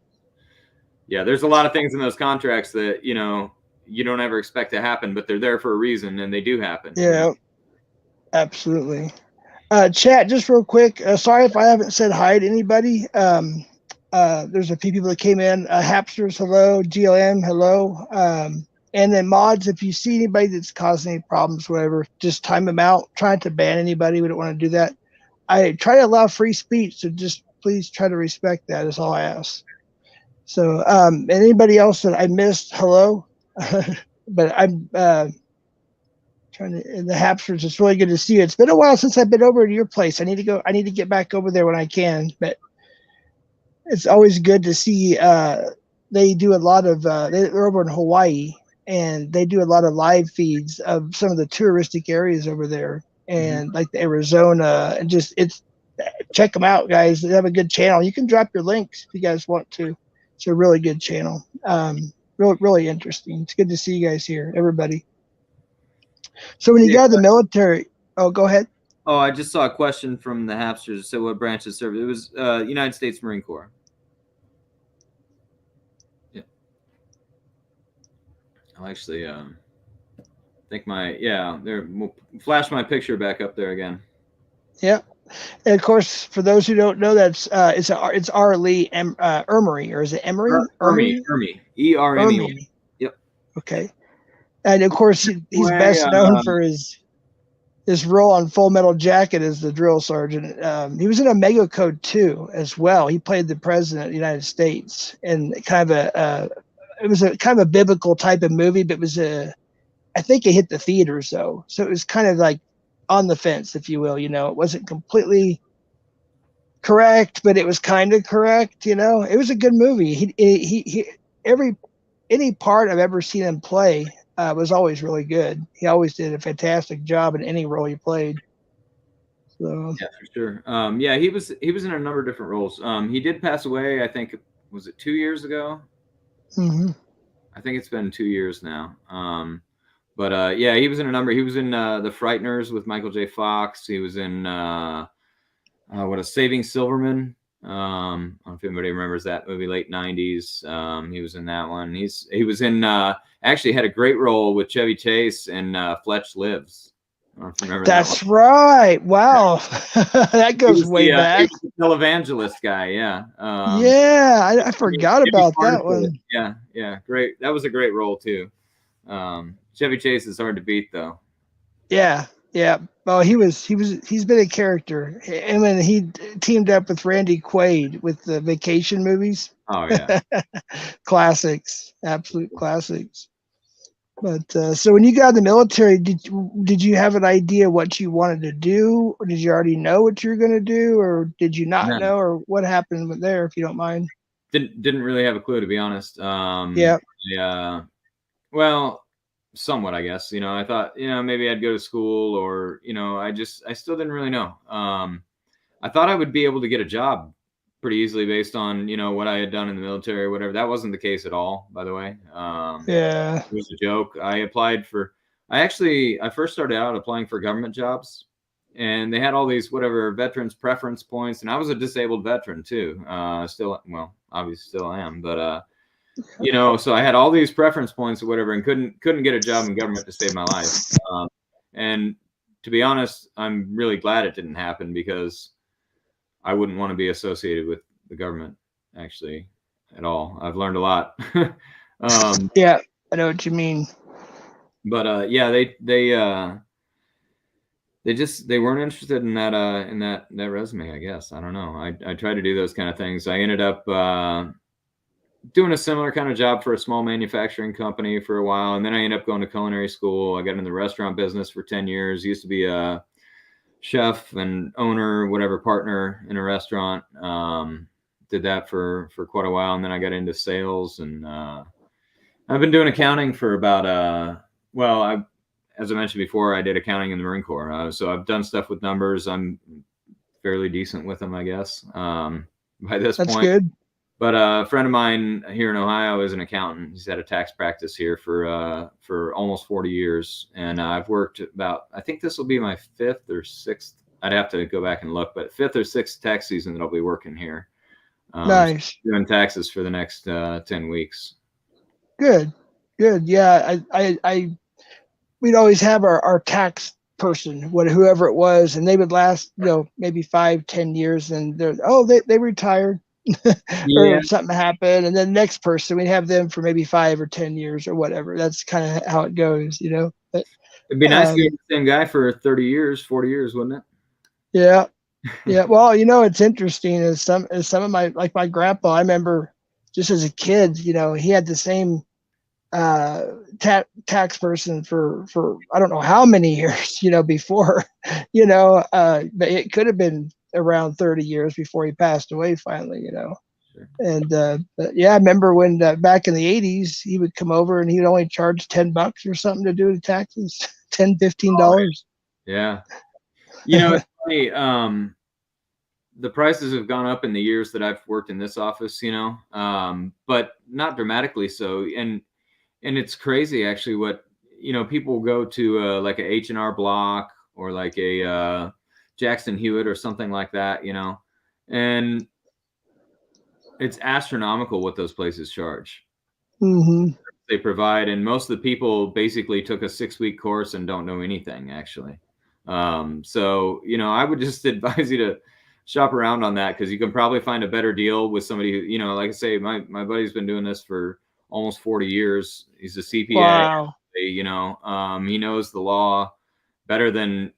Yeah, there's a lot of things in those contracts that, you don't ever expect to happen, but they're there for a reason, and they do happen. Yeah, absolutely. Chat, just real quick. Sorry if I haven't said hi to anybody. There's a few people that came in. Hapsters, hello. GLM, hello. And then mods, if you see anybody that's causing any problems, whatever, just time them out. Trying to ban anybody. We don't want to do that. I try to allow free speech, so just please try to respect that is all I ask. So, anybody else that I missed, hello. But I'm trying to, in the Hapsters, it's really good to see you. It's been a while since I've been over to your place. I need to go. I need to get back over there when I can. But it's always good to see. They do a lot of. They're over in Hawaii, and they do a lot of live feeds of some of the touristic areas over there, and like the Arizona, and just it's check them out, guys. They have a good channel. You can drop your links if you guys want to. It's a really good channel. Really interesting. It's good to see you guys here, everybody. So when you got out of the military, oh, go ahead. Oh, I just saw a question from the Hapsters. So what branches served? It was United States Marine Corps. Yeah. I'll actually think there. We'll flash my picture back up there again. Yeah. And of course, for those who don't know, that's it's R.Lee Ermey, or is it Emery? Ermey. E-R-M-E. Yep. Okay. And of course, he's best known for his role on Full Metal Jacket as the drill sergeant. He was in Omega Code 2 as well. He played the president of the United States, and kind of it was a kind of a biblical type of movie, but it was I think it hit the theaters though, so it was kind of like on the fence, if you will. You know, it wasn't completely correct, but it was kind of correct. You know, it was a good movie. He any part I've ever seen him play was always really good. He always did a fantastic job in any role he played. So yeah, for sure. Yeah, he was in a number of different roles. He did pass away. I think was it 2 years ago. Mm-hmm. I think it's been 2 years now. But yeah, he was in a number. He was in The Frighteners with Michael J. Fox. He was in Saving Silverman. I don't know if anybody remembers that movie, late 90s. He was in that one. He was in actually had a great role with Chevy Chase in Fletch Lives. I don't know if you remember That's that one. Right. Wow. That goes way back. He was the televangelist guy, yeah. Yeah, I forgot about that one. Yeah, great. That was a great role too. Chevy Chase is hard to beat though. Yeah. Well, he's been a character. And when he teamed up with Randy Quaid with the vacation movies. Oh yeah. Classics, absolute classics. But so when you got in the military, did you have an idea what you wanted to do, or did you already know what you were going to do, or did you not know, or what happened there, if you don't mind? Didn't really have a clue, to be honest. Yeah. Well, somewhat, I guess. You know, I thought, you know, maybe I'd go to school, or, you know, I still didn't really know. I thought I would be able to get a job pretty easily based on, you know, what I had done in the military or whatever. That wasn't the case at all, by the way. Yeah. It was a joke. I first started out applying for government jobs, and they had all these whatever veterans preference points, and I was a disabled veteran too. Obviously still am, but you know, so I had all these preference points or whatever, and couldn't get a job in government to save my life. And to be honest, I'm really glad it didn't happen, because I wouldn't want to be associated with the government actually at all. I've learned a lot. Yeah, I know what you mean. But yeah, they weren't interested in that resume, I guess. I don't know. I tried to do those kind of things. I ended up doing a similar kind of job for a small manufacturing company for a while, and then I ended up going to culinary school. I got in the restaurant business for 10 years. Used to be a chef and owner, whatever, partner in a restaurant. Did that for quite a while, and then I got into sales, and I've been doing accounting for about as I mentioned before, I did accounting in the Marine Corps. So I've done stuff with numbers. I'm fairly decent with them, I guess. By this point, that's good. But a friend of mine here in Ohio is an accountant. He's had a tax practice here for almost 40 years, and I've worked I think this will be my 5th or 6th. I'd have to go back and look, but 5th or 6th tax season that I'll be working here. Nice. Doing taxes for the next 10 weeks. Good. Yeah, we'd always have our tax person, whoever it was, and they would last, you know, maybe 5-10 years, and they retired. Or something happened, and then the next person, we'd have them for maybe 5 or 10 years or whatever. That's kind of how it goes, you know. But it'd be nice to get the same guy for 30 years, 40 years, wouldn't it? Yeah. Well, you know, it's interesting is some of my grandpa, I remember just as a kid, he had the same tax person for I don't know how many years, before, but it could have been around 30 years before he passed away finally. Sure. And but yeah, I remember when back in the 80s, he would come over and he would only charge $10 or something to do the taxes, $10-15. Yeah. It's funny. The prices have gone up in the years that I've worked in this office, but not dramatically so. And it's crazy actually what, people go to like a H&R Block or like a Jackson Hewitt or something like that, and it's astronomical what those places charge. Mm-hmm. They provide, and most of the people basically took a 6-week course and don't know anything actually. So, I would just advise you to shop around on that, because you can probably find a better deal with somebody who, like I say, my buddy's been doing this for almost 40 years. He's a CPA. Wow. He knows the law better than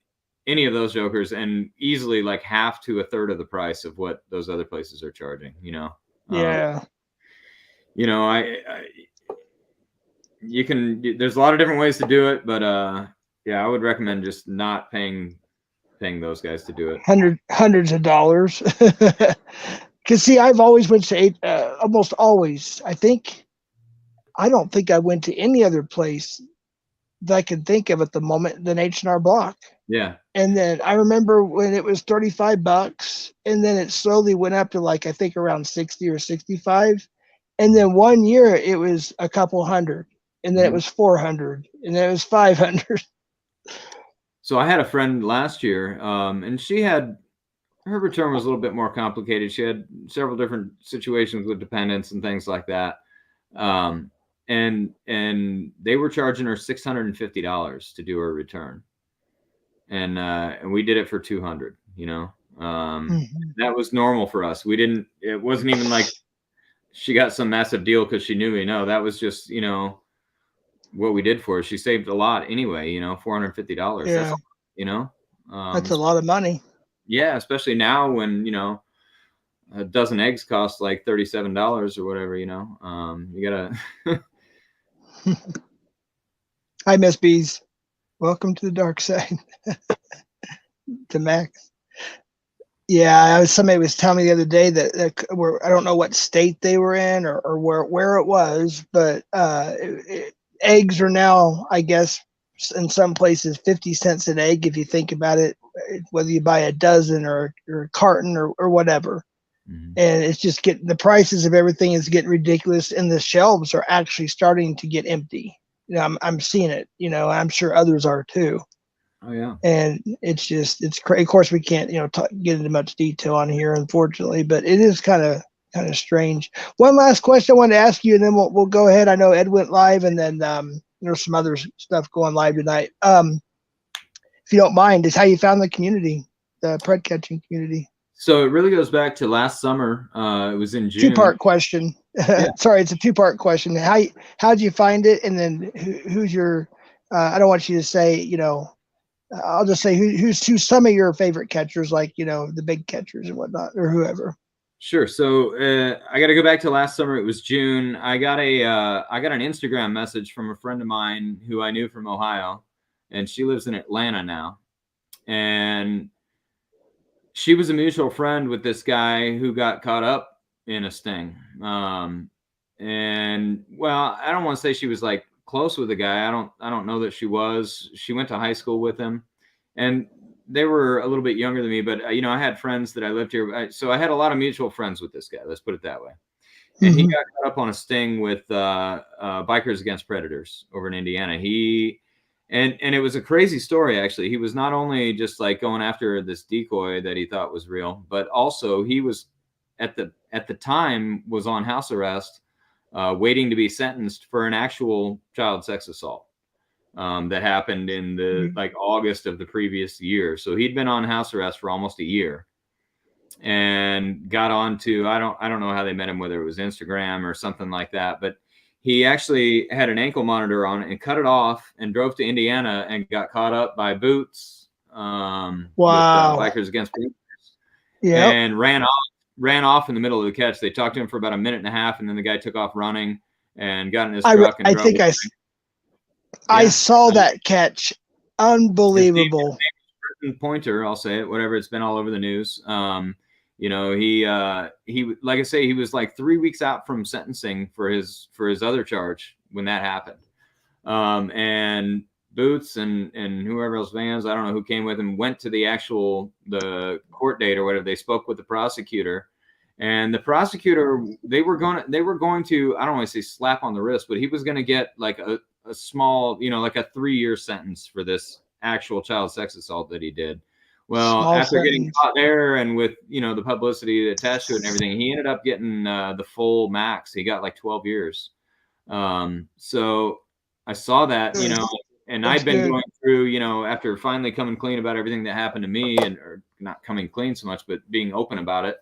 any of those jokers, and easily like half to a third of the price of what those other places are charging, Yeah. There's a lot of different ways to do it, but yeah, I would recommend just not paying those guys to do it. Hundreds of dollars. Because see, I've always went to almost always. I don't think I went to any other place that I can think of at the moment than H&R Block. Yeah. And then I remember when it was $35, and then it slowly went up to like I think around 60 or 65, and then one year it was a couple hundred, and then it was 400, and then it was 500. So I had a friend last year, and her return was a little bit more complicated. She had several different situations with dependents and things like that. And they were charging her $650 to do her return. And we did it for $200, that was normal for us. It wasn't even like she got some massive deal because she knew me. No, that was just, what we did for her. She saved a lot anyway, $450. Yeah. That's a lot of money. Yeah. Especially now when, a dozen eggs cost like $37 or whatever, you gotta. Hi, Miss Bees. Welcome to the dark side. To Max. Yeah, somebody was telling me the other day that I don't know what state they were in or where it was, but eggs are now, I guess, in some places 50 cents an egg if you think about it, whether you buy a dozen or a carton or whatever. Mm-hmm. And it's just the prices of everything is getting ridiculous, and the shelves are actually starting to get empty. I'm seeing it. I'm sure others are too. Oh yeah. And it's crazy. Of course, we can't get into much detail on here, unfortunately, but it is kind of strange. One last question I wanted to ask you, and then we'll go ahead. I know Ed went live, and then there's some other stuff going live tonight. If you don't mind, is how you found the community, the pred catching community. So it really goes back to last summer. It was in June. Two-part question. Yeah. Sorry, it's a two-part question. How'd you find it, and then who's your? I don't want you to say I'll just say who's some of your favorite catchers, like the big catchers and whatnot, or whoever. Sure. So I got to go back to last summer. It was June. I got an Instagram message from a friend of mine who I knew from Ohio, and she lives in Atlanta now. And she was a mutual friend with this guy who got caught up in a sting. And well, I don't want to say she was like close with the guy. I don't know that she was. She went to high school with him, and they were a little bit younger than me, but I had friends that I lived here. So I had a lot of mutual friends with this guy. Let's put it that way. And he got caught up on a sting with Bikers Against Predators over in Indiana. And it was a crazy story, actually. He was not only just like going after this decoy that he thought was real, but also he was at the time was on house arrest, waiting to be sentenced for an actual child sex assault that happened in the like August of the previous year. So he'd been on house arrest for almost a year, and got on to I don't know how they met him, whether it was Instagram or something like that, but he actually had an ankle monitor on and cut it off and drove to Indiana and got caught up by Boots. Wow. With Bikers Against Predators. Yeah. And ran ran off in the middle of the catch. They talked to him for about a minute and a half, and then the guy took off running and got in his truck and I drove think away. I saw that catch. Unbelievable. His name is Pointer, I'll say it, whatever. It's been all over the news. You know, he like I say, he was like 3 weeks out from sentencing for his other charge when that happened. And Boots and whoever else, Vans, I don't know who came with him, went to the court date or whatever. They spoke with the prosecutor, and the prosecutor, they were going to, I don't want to say slap on the wrist, but he was going to get like a small, you know, like a 3-year sentence for this actual child sex assault that he did. Well, Small after sentence. getting caught there and with, you know, the publicity attached to it and everything, he ended up getting the full max. He got like 12 years. So I saw that, you know, and I've been going through, you know, after finally coming clean about everything that happened to me, and or not coming clean so much, but being open about it.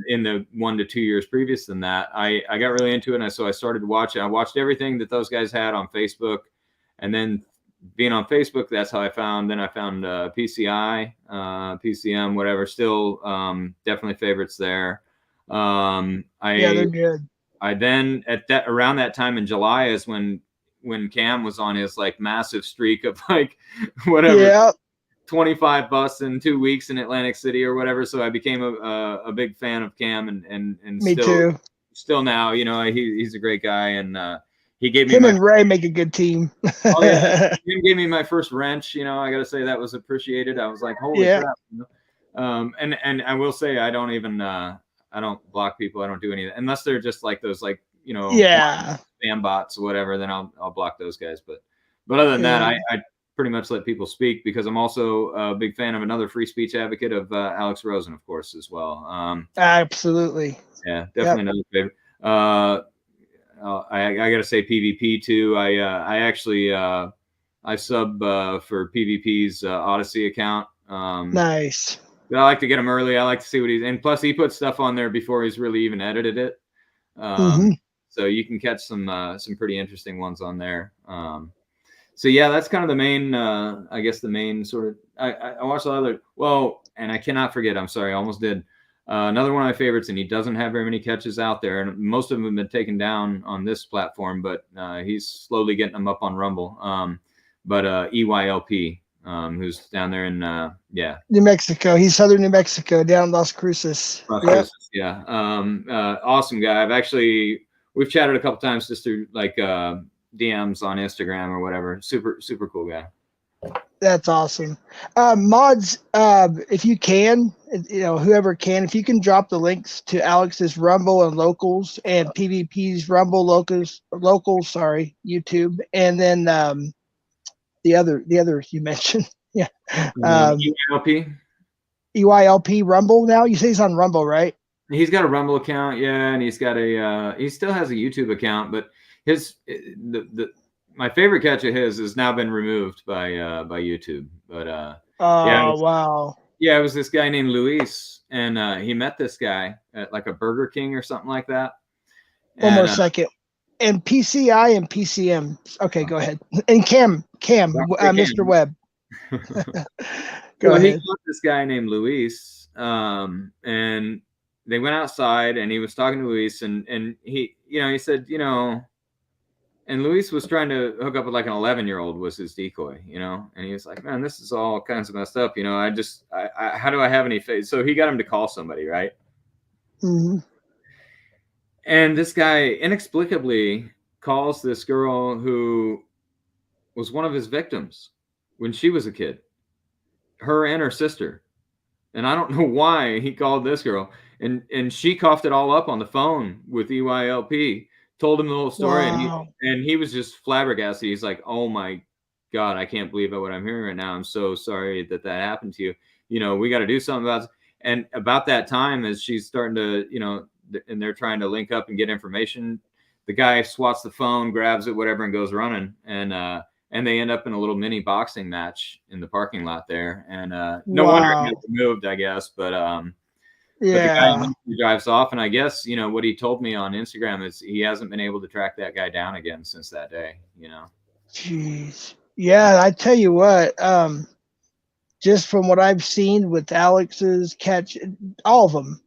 In the 1 to 2 years previous than that, I got really into it, and so I started watching. I watched everything that those guys had on Facebook, and then being on Facebook, that's how I found. Then I found PCI, PCM, whatever. Still, definitely favorites there. They're good. I then around that time in July is when Cam was on his like massive streak of like whatever 25 busts in 2 weeks in Atlantic City or whatever. So I became a big fan of Cam, and Me too. Still now, you know, he's a great guy, and he gave me him and Ray make a good team. Oh yeah, he gave me my first wrench. You know, I got to say that was appreciated. I was like, holy crap. You know? And I will say, I don't even I don't block people. I don't do anything unless they're just like those, like, you know, spam bots or whatever. Then I'll block those guys. But other than that, I pretty much let people speak, because I'm also a big fan of another free speech advocate of Alex Rosen, of course, as well. Absolutely. Yeah, definitely another favorite. I got to say PvP too. I actually I sub for PvP's Odyssey account. Nice. I like to get him early. I like to see what he's, and plus he puts stuff on there before he's really even edited it. So you can catch some pretty interesting ones on there. So yeah, that's kind of the main, I guess the main sort of, I watched a lot of well, and I cannot forget, I'm sorry, I almost did. Another one of my favorites, and he doesn't have very many catches out there, and most of them have been taken down on this platform, but he's slowly getting them up on Rumble. But EYLP, who's down there in New Mexico. He's southern New Mexico, down Las Cruces. Yeah. Awesome guy. We've chatted a couple times just through like DMs on Instagram or whatever. Super cool guy. That's awesome. Mods, if you can, you know, whoever can, if you can drop the links to Alex's Rumble and Locals and PvP's Rumble Locals, YouTube, and then the other you mentioned. EYLP Rumble now? You say he's on Rumble, right? He's got a Rumble account, yeah, and he's got he still has a YouTube account, but my favorite catch of his has now been removed by YouTube. But wow. Yeah, it was this guy named Luis, and he met this guy at like a Burger King or something like that. One more second. And PCI and PCM. Okay, go ahead. And Cam, Mr. Webb. Go ahead. He met this guy named Luis, and they went outside, and he was talking to Luis, and he, you know, he said, you know. And Luis was trying to hook up with like an 11-year-old was his decoy, you know? And he was like, man, this is all kinds of messed up. You know, how do I have any faith? So he got him to call somebody, right? Mm-hmm. And this guy inexplicably calls this girl who was one of his victims when she was a kid, her and her sister. And I don't know why he called this girl. And she coughed it all up on the phone with EYLP. Told him the whole story, and he was just flabbergasted. He's like, "Oh my God, I can't believe what I'm hearing right now. I'm so sorry that happened to you. You know, we got to do something about it." And about that time, as she's starting to, you know, and they're trying to link up and get information, the guy swats the phone, grabs it, whatever, and goes running. And they end up in a little mini boxing match in the parking lot there. And no wonder he got removed, I guess. But But the guy drives off, and I guess, you know, what he told me on Instagram is he hasn't been able to track that guy down again since that day, you know. Jeez. Yeah, I tell you what, just from what I've seen with Alex's catch, all of them,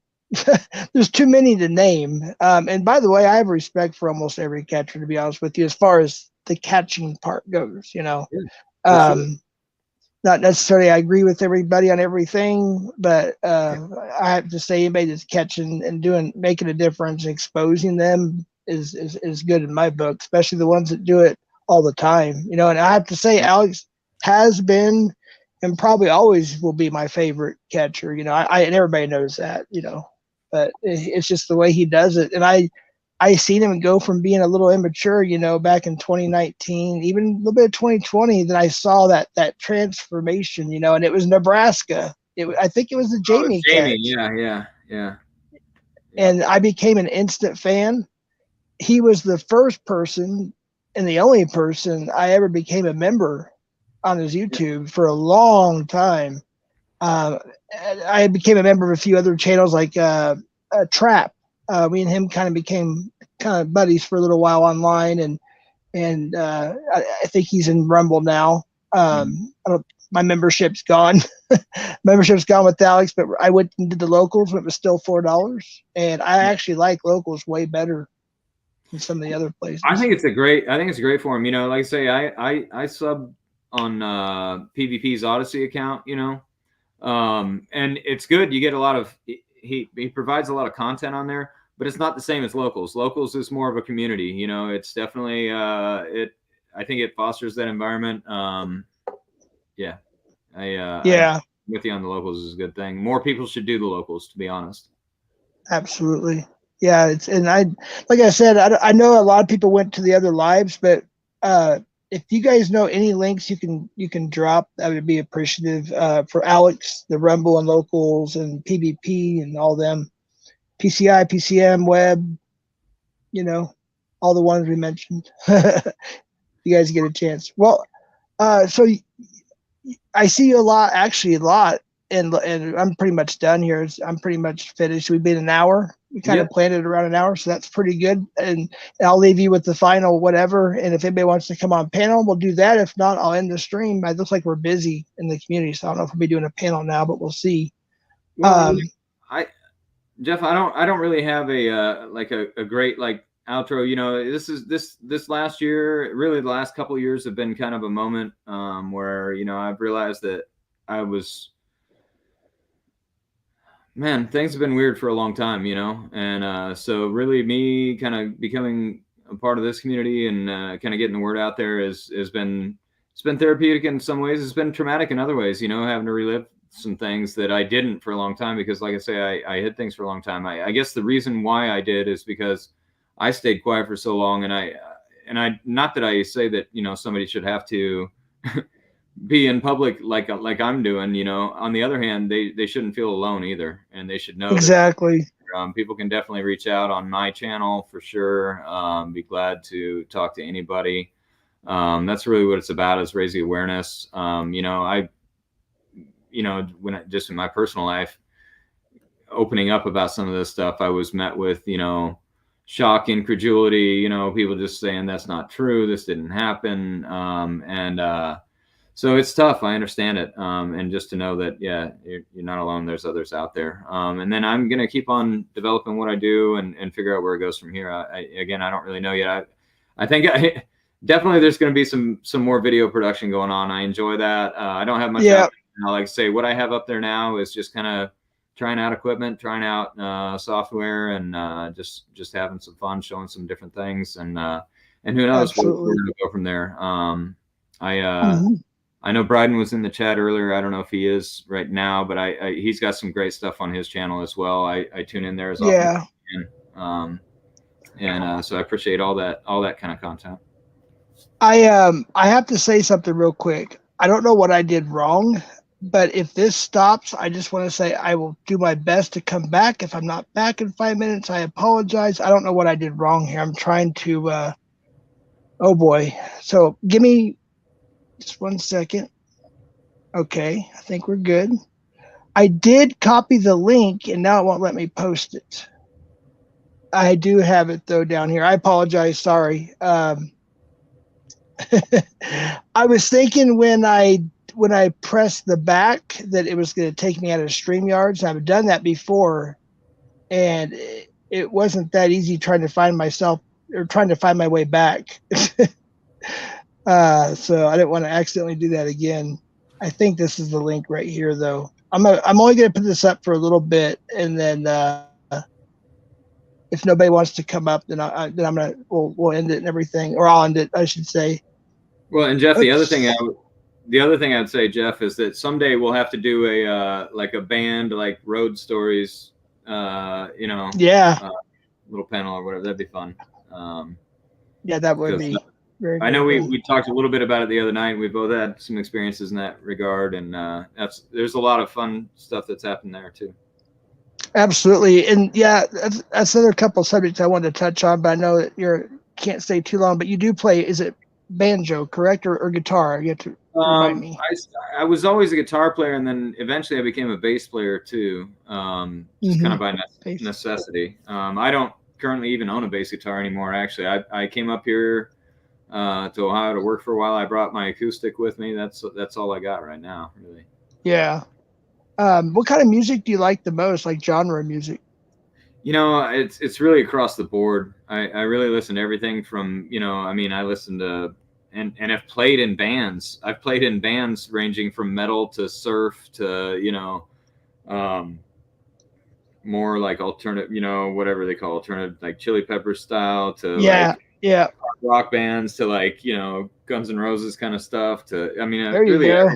there's too many to name. And by the way, I have respect for almost every catcher, to be honest with you, as far as the catching part goes. Yeah, for sure. Um, not necessarily I agree with everybody on everything, but I have to say anybody that's catching and making a difference, exposing them is good in my book, especially the ones that do it all the time. And I have to say Alex has been and probably always will be my favorite catcher. And everybody knows that. But it's just the way he does it, and I seen him go from being a little immature, back in 2019, even a little bit of 2020. Then I saw that transformation, and it was Nebraska. I think it was the Oh, Jamie Jamie. catch, Yeah. and I became an instant fan. He was the first person and the only person I ever became a member on his YouTube for a long time. I became a member of a few other channels like Trap. We and him kind of became kind of buddies for a little while online, and I think he's in Rumble now. My membership's gone. Membership's gone with Alex, but I went and did the locals when it was still $4, and I actually like locals way better than some of the other places. I think it's a great for him. Like I say, I sub on PvP's Odyssey account. And it's good. You get a lot of he provides a lot of content on there, but it's not the same as locals. Locals is more of a community. It's definitely I think it fosters that environment. Yeah, I'm with you on the locals is a good thing. More people should do the locals, to be honest. Absolutely. Yeah, and like I said, I know a lot of people went to the other lives, but if you guys know any links you can drop, that would be appreciative for Alex, the Rumble and locals and PvP and all them, PCI, PCM, web, all the ones we mentioned. You guys get a chance. Well, so I see you a lot, and I'm pretty much done here. I'm pretty much finished. We've been an hour. We kind of planned it around an hour, so that's pretty good. And I'll leave you with the final whatever. And if anybody wants to come on panel, we'll do that. If not, I'll end the stream. It looks like we're busy in the community, so I don't know if we'll be doing a panel now, but we'll see. Well, Jeff, I don't really have a great outro. This last year, really the last couple of years have been kind of a moment where I've realized that things have been weird for a long time, and so really me kind of becoming a part of this community and kind of getting the word out there has been therapeutic in some ways. It's been traumatic in other ways, having to relive some things that I didn't for a long time because, like I say, I hid things for a long time. I guess the reason why I did is because I stayed quiet for so long, and I not that I say that somebody should have to be in public like I'm doing. On the other hand, they shouldn't feel alone either, and they should know exactly. That, people can definitely reach out on my channel for sure. Be glad to talk to anybody. That's really what it's about, is raising awareness. Just in my personal life, opening up about some of this stuff, I was met with, shock, incredulity, people just saying that's not true, this didn't happen. So it's tough. I understand it. And just to know that, you're not alone. There's others out there. And then I'm going to keep on developing what I do and figure out where it goes from here. I don't really know yet. I think definitely there's going to be some more video production going on. I enjoy that. I don't have much. Yeah. Like I say, what I have up there now is just kind of trying out equipment, trying out software, and just having some fun, showing some different things, and who knows where we're going to go from there. I know Bryden was in the chat earlier. I don't know if he is right now, but he's got some great stuff on his channel as well. I tune in there as often as I can. So I appreciate all that kind of content. I have to say something real quick. I don't know what I did wrong, but if this stops, I just want to say I will do my best to come back. If I'm not back in 5 minutes, I apologize. I don't know what I did wrong here. I'm trying to, oh boy. So give me just 1 second. Okay, I think we're good. I did copy the link, and now it won't let me post it. I do have it, though, down here. I apologize. Sorry. I was thinking when I pressed the back that it was going to take me out of StreamYards. I've done that before, and it wasn't that easy trying to find myself or trying to find my way back. So I didn't want to accidentally do that again. I think this is the link right here, though. I'm only going to put this up for a little bit, and then if nobody wants to come up, then I'm gonna we'll end it and everything, or I'll end it, I should say. Well, and Jeff, Oops. the other thing I'd say, Jeff, is that someday we'll have to do a like a band like road stories, Yeah. Little panel or whatever. That'd be fun. Yeah, that would be. I know we talked a little bit about it the other night. We both had some experiences in that regard, and there's a lot of fun stuff that's happened there too. Absolutely, and yeah, that's another couple of subjects I wanted to touch on, but I know that you can't stay too long. But you do play, is it banjo, correct, or guitar? You have to remind me. I was always a guitar player, and then eventually I became a bass player too, just kind of by necessity. I don't currently even own a bass guitar anymore. Actually, I came up here to Ohio to work for a while. I brought my acoustic with me. That's all I got right now, really. Yeah. What kind of music do you like the most, like genre music? It's really across the board. I really listen to everything from, I listen to and have played in bands. I've played in bands ranging from metal to surf to, more like alternative, whatever they call alternative, like Chili Peppers style to like rock bands to like, Guns N' Roses kind of stuff to, there you go.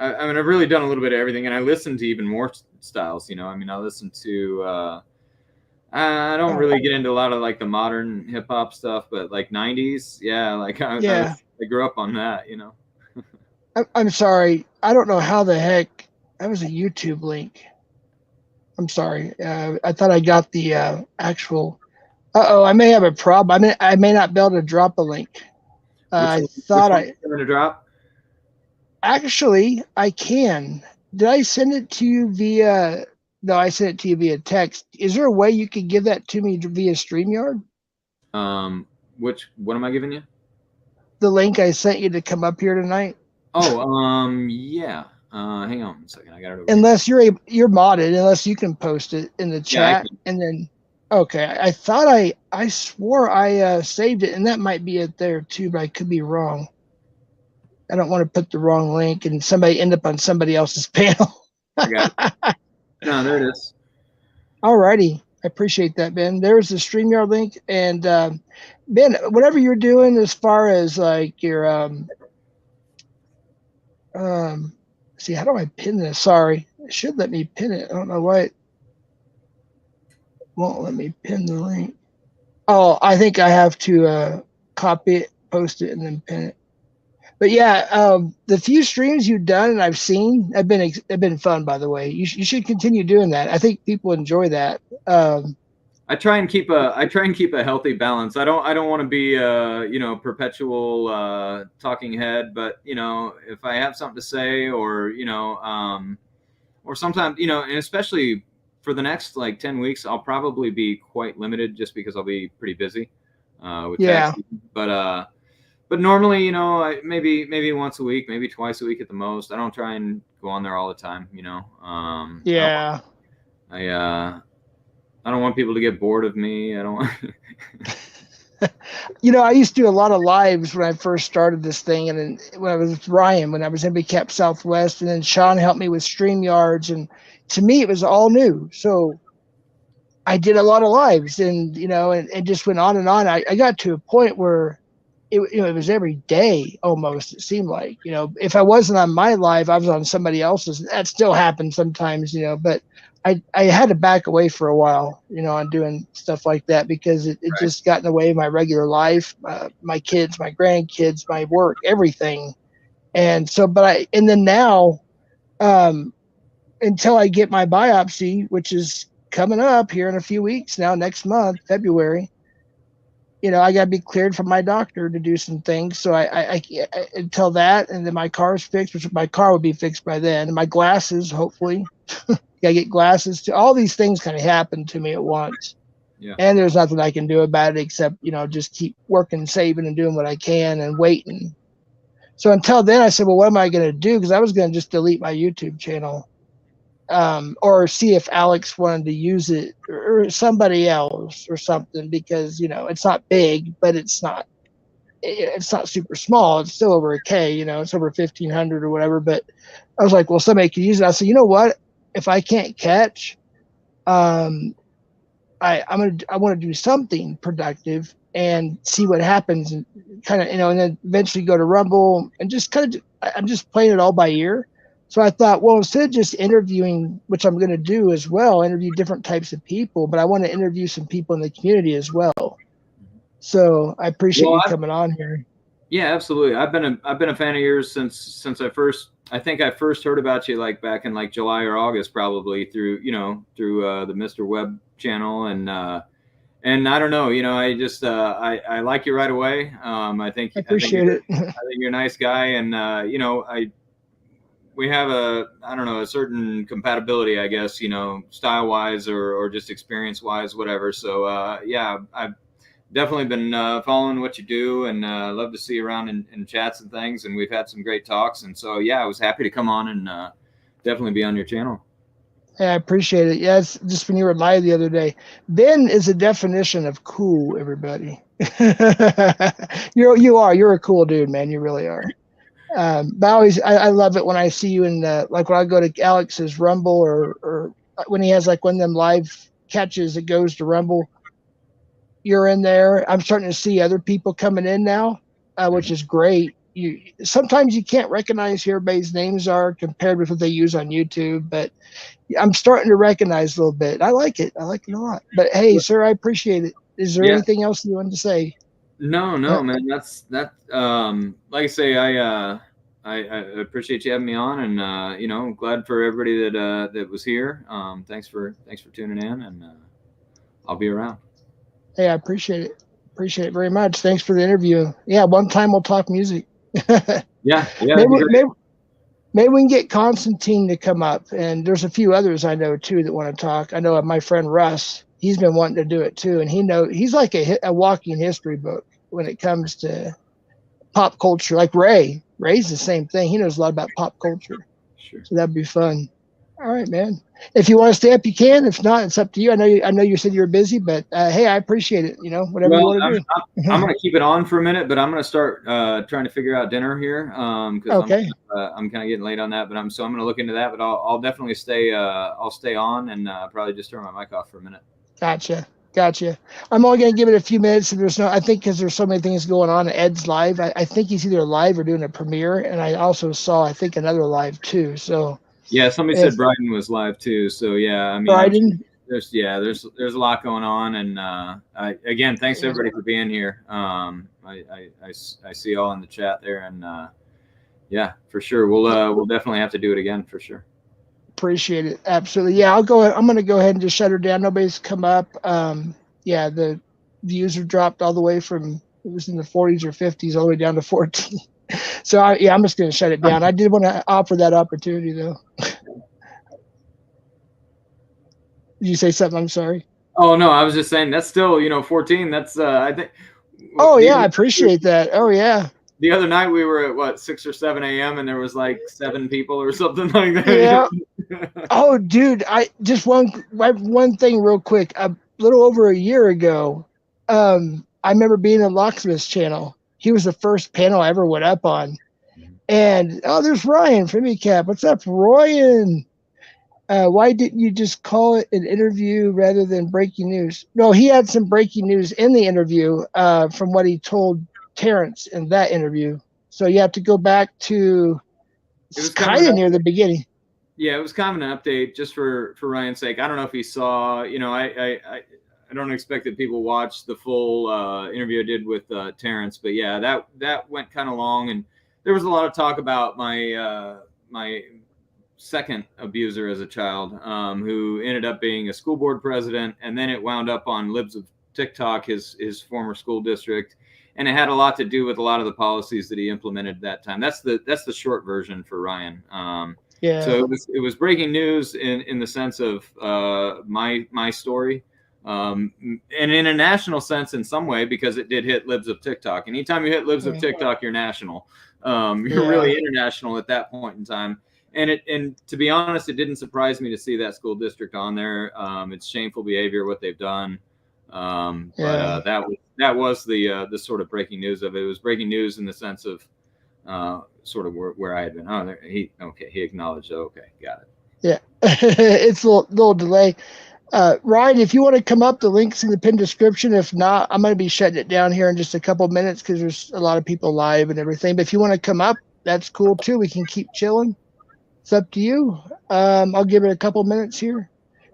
I've really done a little bit of everything, and I listen to even more styles. I listen to. I don't really get into a lot of like the modern hip hop stuff, but like '90s, yeah, like I grew up on that. I'm sorry, I don't know how the heck that was a YouTube link. I'm sorry, I thought I got the actual. I may have a problem. I may not be able to drop a link. I thought I going to drop. Actually, I can. Did I send it to you via? No, I sent it to you via text. Is there a way you could give that to me via StreamYard? What am I giving you? The link I sent you to come up here tonight. Oh, yeah. Hang on a second. I got it over unless here. You're modded, unless you can post it in the chat, and then okay. I thought I swore I saved it, and that might be it there too, but I could be wrong. I don't want to put the wrong link and somebody end up on somebody else's panel. I got it. No, there it is. All righty. I appreciate that, Ben. There's the StreamYard link. And Ben, whatever you're doing as far as like your see, how do I pin this? Sorry. It should let me pin it. I don't know why it won't let me pin the link. Oh, I think I have to copy it, post it, and then pin it. But yeah, the few streams you've done and I've seen have been fun. By the way, you should continue doing that. I think people enjoy that. I try and keep a healthy balance. I don't want to be perpetual talking head, but if I have something to say or or sometimes and especially for the next like 10 weeks, I'll probably be quite limited just because I'll be pretty busy with tax season. But normally, maybe once a week, maybe twice a week at the most. I don't try and go on there all the time, Yeah. I don't want people to get bored of me. I don't want. I used to do a lot of lives when I first started this thing, and then when I was with Ryan, when I was in Cap Southwest, and then Sean helped me with StreamYards, and to me it was all new. So I did a lot of lives, and and just went on and on. I got to a point where it was every day almost. It seemed like if I wasn't on my live, I was on somebody else's. That still happens sometimes, but I had to back away for a while, on doing stuff like that because it just got in the way of my regular life, my kids, my grandkids, my work, everything. And so, and then now, until I get my biopsy, which is coming up here in a few weeks now, next month, February, I got to be cleared from my doctor to do some things. So I until that, and then my car's fixed, which my car would be fixed by then. And my glasses, hopefully, I get glasses too. All these things kind of happen to me at once. Yeah. And there's nothing I can do about it except, just keep working, saving, and doing what I can and waiting. So until then, I said, well, what am I going to do? Because I was going to just delete my YouTube channel. or see if Alex wanted to use it or somebody else or something, because it's not big, but it's not super small. It's still over a K. It's over 1,500 or whatever. But I was like, well, somebody could use it. I said, you know what? If I can't catch, I want to do something productive and see what happens, and kind of and then eventually go to Rumble and just kind of I'm just playing it all by ear. So I thought, well, instead of just interviewing, which I'm going to do as well, interview different types of people, but I want to interview some people in the community as well. So I appreciate you coming on here. Yeah, absolutely. I've been a fan of yours since I think I first heard about you like back in like July or August, probably through the Mr. Webb channel, and I don't know, I just I like you right away. I think I appreciate it. I think you're a nice guy, and we have a certain compatibility, I guess, style wise or just experience wise, whatever. So yeah, I've definitely been following what you do, and love to see you around in chats and things. And we've had some great talks. And so, yeah, I was happy to come on and definitely be on your channel. Yeah, I appreciate it. Yeah, it's just when you were live the other day. BiN is a definition of cool, everybody. You're a cool dude, man. You really are. But I love it when I see you in like when I go to Alex's Rumble or when he has like one of them live catches that goes to Rumble. You're in there. I'm starting to see other people coming in now, which is great. Sometimes you can't recognize who everybody's names are compared with what they use on YouTube, but I'm starting to recognize a little bit. I like it. I like it a lot. But hey, sir, I appreciate it. Is there anything else you wanted to say? No, man. That's that. Like I say, I appreciate you having me on, and I'm glad for everybody that was here. Thanks for tuning in, and I'll be around. Hey, I appreciate it. Appreciate it very much. Thanks for the interview. Yeah, one time we'll talk music. Yeah. Maybe we can get Constantine to come up, and there's a few others I know too that want to talk. I know my friend Russ. He's been wanting to do it too, and he's like a walking history book when it comes to pop culture. Like Ray's the same thing. He knows a lot about pop culture. Sure. So that'd be fun. All right, man. If you want to stay up, you can. If not, it's up to you. I know you said you're busy, but hey, I appreciate it. Whatever you want to do. I'm going to keep it on for a minute, but I'm going to start trying to figure out dinner here because okay. I'm kind of getting late on that. But I'm going to look into that. But I'll definitely stay. I'll stay on and probably just turn my mic off for a minute. Gotcha. I'm only going to give it a few minutes. And I think because there's so many things going on. Ed's live. I think he's either live or doing a premiere, and I also saw another live too. So. Yeah, somebody said Bryden was live too. So yeah, I mean, Bryden. There's a lot going on, and again, thanks to everybody for being here. I see y'all in the chat there, and yeah, for sure, we'll definitely have to do it again for sure. Appreciate it, absolutely. Yeah, I'm going to go ahead and just shut her down. Nobody's come up. Yeah, the views are dropped all the way from it was in the 40s or 50s all the way down to 14. So I'm just going to shut it down. I did want to offer that opportunity though. Did you say something? I'm sorry. Oh no, I was just saying that's still 14. That's I think. Oh yeah, I appreciate that. Oh yeah. The other night we were at what 6 or 7 a.m. and there was like 7 people or something like that. Yeah. Oh dude, I just one thing real quick. A little over a year ago, I remember being on Locksmith's channel. He was the first panel I ever went up on. And there's Ryan from Cap. What's up, Ryan? Why didn't you just call it an interview rather than breaking news? No, he had some breaking news in the interview from what he told Terrence in that interview. So you have to go back to kind of near the beginning. Yeah, it was kind of an update just for Ryan's sake. I don't know if he saw, I don't expect that people watch the full interview I did with Terrence, but yeah, that went kind of long, and there was a lot of talk about my my second abuser as a child, who ended up being a school board president, and then it wound up on Libs of TikTok, his former school district, and it had a lot to do with a lot of the policies that he implemented at that time. That's the short version for Ryan. Yeah. So it was breaking news in the sense of my story. And in a national sense in some way, because it did hit Libs of TikTok. Anytime you hit Libs of TikTok, you're national. You're really international at that point in time. and to be honest, it didn't surprise me to see that school district on there. It's shameful behavior what they've done. But that was the sort of breaking news of it. It was breaking news in the sense of sort of where I had been. Oh, there, he acknowledged. Oh, okay, got it. Yeah, it's a little delay. Ryan, if you want to come up, the link's in the pinned description. If not, I'm going to be shutting it down here in just a couple of minutes because there's a lot of people live and everything. But if you want to come up, that's cool too. We can keep chilling. It's up to you. I'll give it a couple minutes here.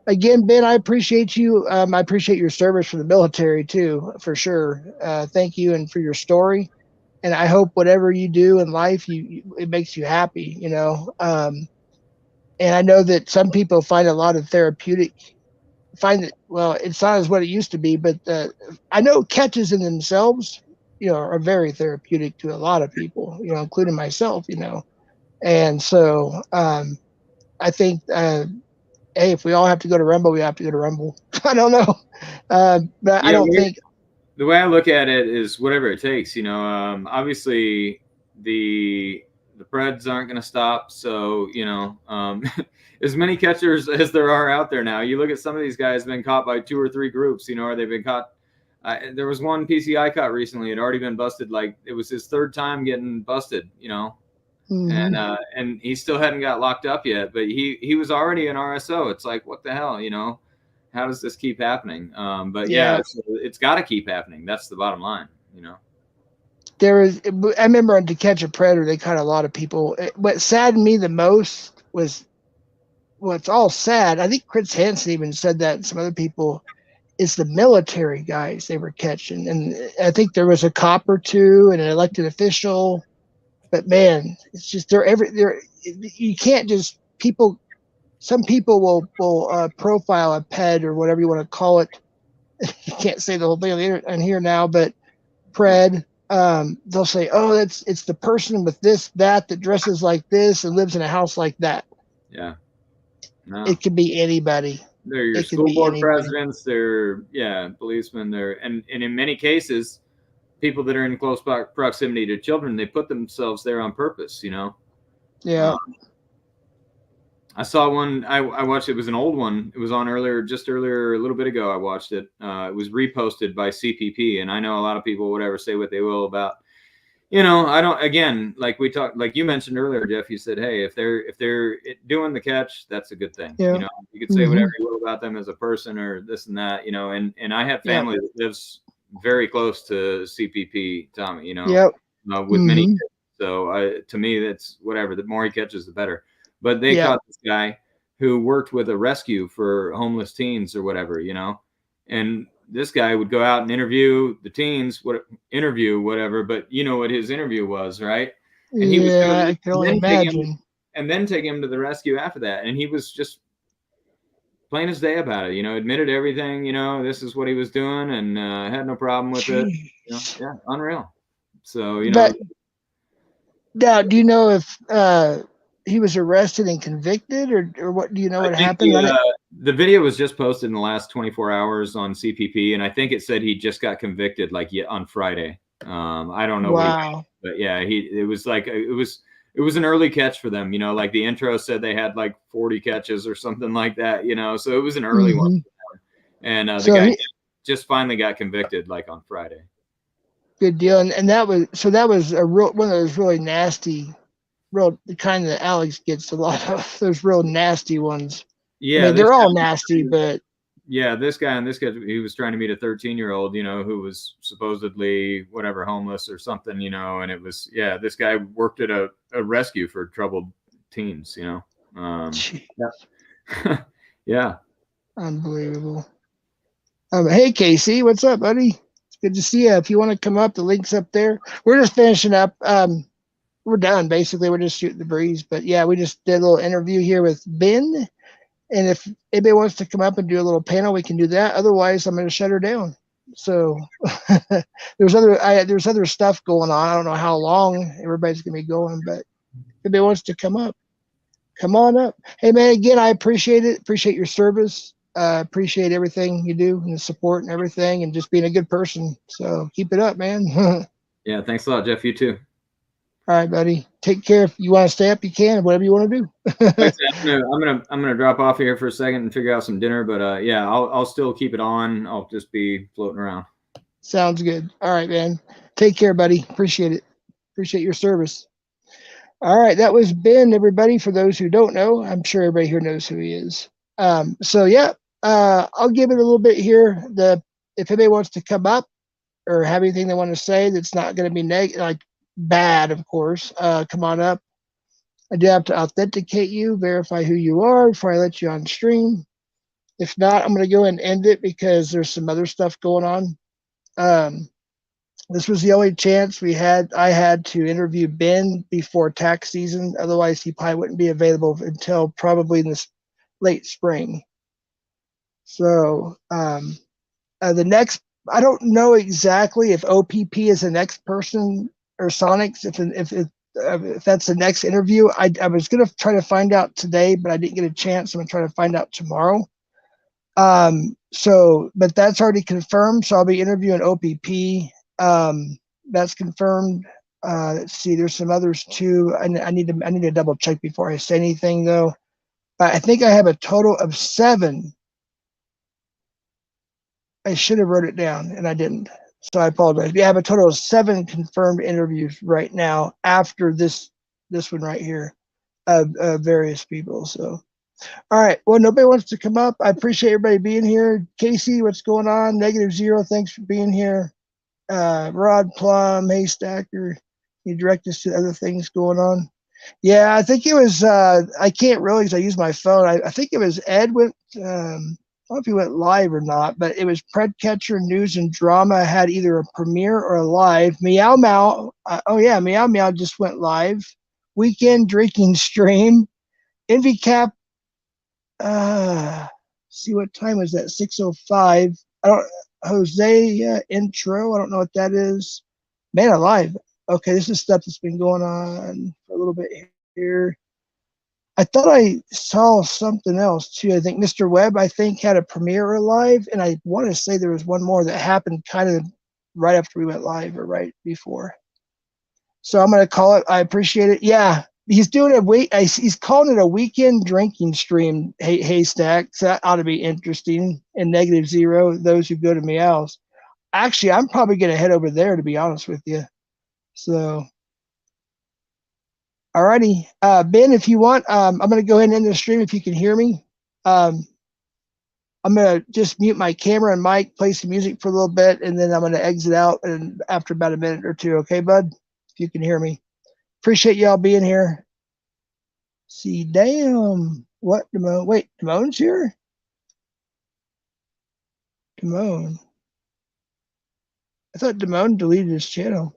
Again, BiN, I appreciate you. I appreciate your service for the military too, for sure. Thank you, and for your story. And I hope whatever you do in life, it makes you happy. You know, and I know that some people find a lot of therapeutic. Find it well. It's not as what it used to be, but I know catches in themselves, you know, are very therapeutic to a lot of people. You know, including myself. You know, and so I think. Hey, if we all have to go to Rumble, we have to go to Rumble. I don't know, but yeah, I don't think. The way I look at it is whatever it takes. You know, obviously the Preds aren't going to stop. So you know, as many catchers as there are out there now, you look at some of these guys have been caught by 2 or 3 groups. You know, or they've been caught. There was one PCI caught recently. It had already been busted. Like it was his 3rd time getting busted. You know. Mm-hmm. And he still hadn't got locked up yet, but he was already an RSO. It's like, what the hell, you know? How does this keep happening? But yeah, it's got to keep happening. That's the bottom line, you know. I remember on To Catch a Predator, they caught a lot of people. What saddened me the most was, well, it's all sad. I think Chris Hansen even said that, and some other people. It's the military guys they were catching, and I think there was a cop or two and an elected official. But man, it's just you can't just people. Some people will profile a ped or whatever you want to call it. You can't say the whole thing on here now, but pred. They'll say, "Oh, it's the person with that dresses like this and lives in a house like that." Yeah, no. It could be anybody. They're your school board presidents. They're policemen. And in many cases, people that are in close proximity to children, they put themselves there on purpose, you know? Yeah. I saw one, I watched, it was an old one. It was on just earlier, a little bit ago, I watched it. It was reposted by CPP. And I know a lot of people, whatever, say what they will about, you know, I don't, again, like we talked, like you mentioned earlier, Jeff, you said, hey, if they're doing the catch, that's a good thing. Yeah. You know, you could say whatever you will about them as a person or this and that, you know, and I have family that lives very close to CPP, Tommy, you know, with many kids. So to me, that's whatever. The more he catches, the better. But they caught this guy who worked with a rescue for homeless teens or whatever, you know, and this guy would go out and interview the teens, whatever. But you know what his interview was, right? And he was I can only imagine. And then take him to the rescue after that. And he was just plain as day about it, you know, admitted everything, you know, this is what he was doing and had no problem with it. You know, yeah, unreal. So, you know. Now, do you know if he was arrested and convicted or what? Do you know what happened? The video was just posted in the last 24 hours on CPP. And I think it said he just got convicted like on Friday. I don't know. Wow. But yeah, it was an early catch for them, you know, like the intro said they had like 40 catches or something like that, you know, so it was an early one. And the guy just finally got convicted like on Friday. Good deal. And that was one of those really nasty, the kind that Alex gets a lot of, those real nasty ones. Yeah. I mean, they're all nasty, but. Yeah, this guy, he was trying to meet a 13-year-old, you know, who was supposedly whatever, homeless or something, you know, and it was, this guy worked at a rescue for troubled teens, you know. Yeah. Unbelievable. Hey, Casey, what's up, buddy? It's good to see you. If you want to come up, the link's up there. We're just finishing up. We're done, basically. We're just shooting the breeze. But, yeah, we just did a little interview here with BiN. And if anybody wants to come up and do a little panel, we can do that. Otherwise, I'm going to shut her down. So there's other stuff going on. I don't know how long everybody's going to be going, but if anybody wants to come up, come on up. Hey, man, again, I appreciate it. Appreciate your service. Appreciate everything you do and the support and everything and just being a good person. So keep it up, man. Yeah, thanks a lot, Jeff. You too. All right, buddy. Take care. If you want to stay up, you can. Whatever you want to do. Like I said, I'm gonna drop off here for a second and figure out some dinner. But yeah, I'll still keep it on. I'll just be floating around. Sounds good. All right, man. Take care, buddy. Appreciate it. Appreciate your service. All right, that was BiN, everybody. For those who don't know, I'm sure everybody here knows who he is. So yeah, I'll give it a little bit here. If anybody wants to come up or have anything they want to say that's not going to be like bad, of course, come on up. I do have to authenticate you, verify who you are before I let you on stream. If not, I'm going to go and end it because there's some other stuff going on. This was the only chance I had to interview BiN before tax season. Otherwise, he probably wouldn't be available until probably in this late spring. So the next, I don't know exactly if OPP is the next person or Sonics. If that's the next interview, I was gonna try to find out today, but I didn't get a chance. I'm gonna try to find out tomorrow. But that's already confirmed. So I'll be interviewing OPP. That's confirmed. Let's see. There's some others too. I need to double check before I say anything though. But I think I have a total of 7. I should have wrote it down and I didn't. So I apologize. We have a total of 7 confirmed interviews right now after this one right here of various people. So, all right. Well, nobody wants to come up. I appreciate everybody being here. Casey, what's going on? -0. Thanks for being here. Rod Plum, Haystacker, you direct us to other things going on. Yeah, I think it was, I can't really because I use my phone. I think it was Ed went, I don't know if he went live or not, but it was Predcatcher News and Drama had either a premiere or a live. Meow Meow, oh yeah, Meow Meow just went live. Weekend drinking stream. Envy Cap, see what time was that? 6:05. I don't, Jose intro. I don't know what that is. Man alive. Okay, this is stuff that's been going on for a little bit here. I thought I saw something else too. I think Mr. Webb, I think, had a premiere live, and I want to say there was one more that happened kind of right after we went live or right before. So I'm gonna call it. I appreciate it. Yeah, he's doing he's calling it a weekend drinking stream. Haystack. So that ought to be interesting. And -0, those who go to Meows. Actually, I'm probably gonna head over there to be honest with you. So. Alrighty, BiN, if you want, I'm going to go ahead and end the stream if you can hear me. I'm going to just mute my camera and mic, play some music for a little bit, and then I'm going to exit out and after about a minute or two. Okay, bud? If you can hear me. Appreciate y'all being here. See, damn. What, Damone? Wait, Damone's here? Damone. I thought Damone deleted his channel.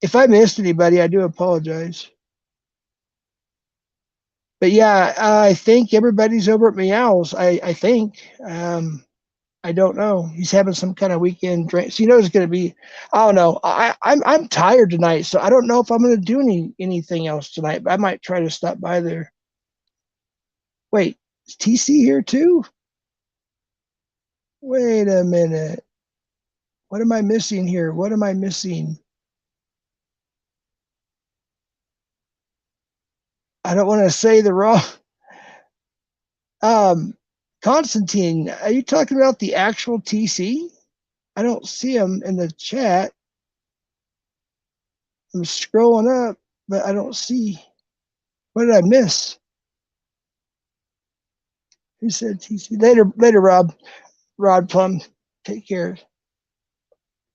If I missed anybody, I do apologize. But yeah, I think everybody's over at Meows. I think. I don't know. He's having some kind of weekend drink. So you know it's going to be. I don't know. I'm tired tonight, so I don't know if I'm going to do anything else tonight. But I might try to stop by there. Wait, is TC here too? Wait a minute. What am I missing here? What am I missing? I don't want to say the wrong. Constantine, are you talking about the actual TC? I don't see him in the chat. I'm scrolling up, but I don't see. What did I miss? Who said TC? Later, Rob. Rod Plum. Take care.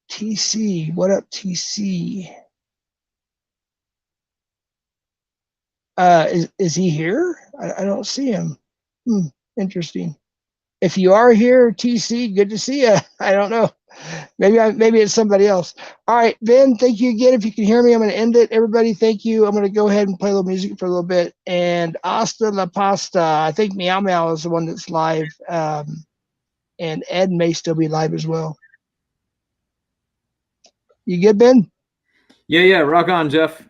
TC. What up, TC? Is he here? I don't see him. Interesting. If you are here, TC, good to see you. I don't know. Maybe it's somebody else. All right, BiN, thank you again. If you can hear me, I'm going to end it. Everybody, thank you. I'm going to go ahead and play a little music for a little bit. And hasta la pasta. I think Meow Meow is the one that's live. And Ed may still be live as well. You good, BiN? Yeah. Rock on, Jeff.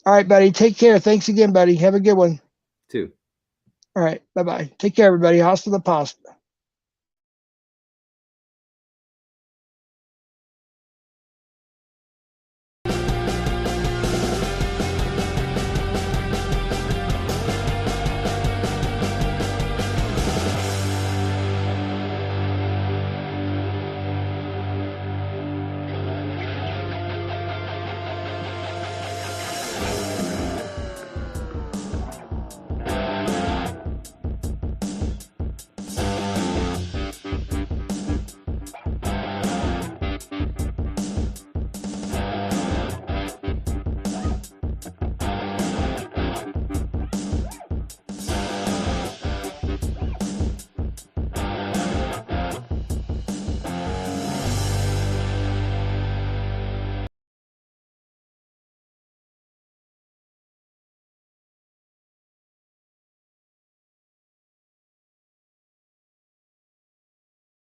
All right, buddy. Take care. Thanks again, buddy. Have a good one. Too. All right. Bye-bye. Take care, everybody. Hasta la pasta.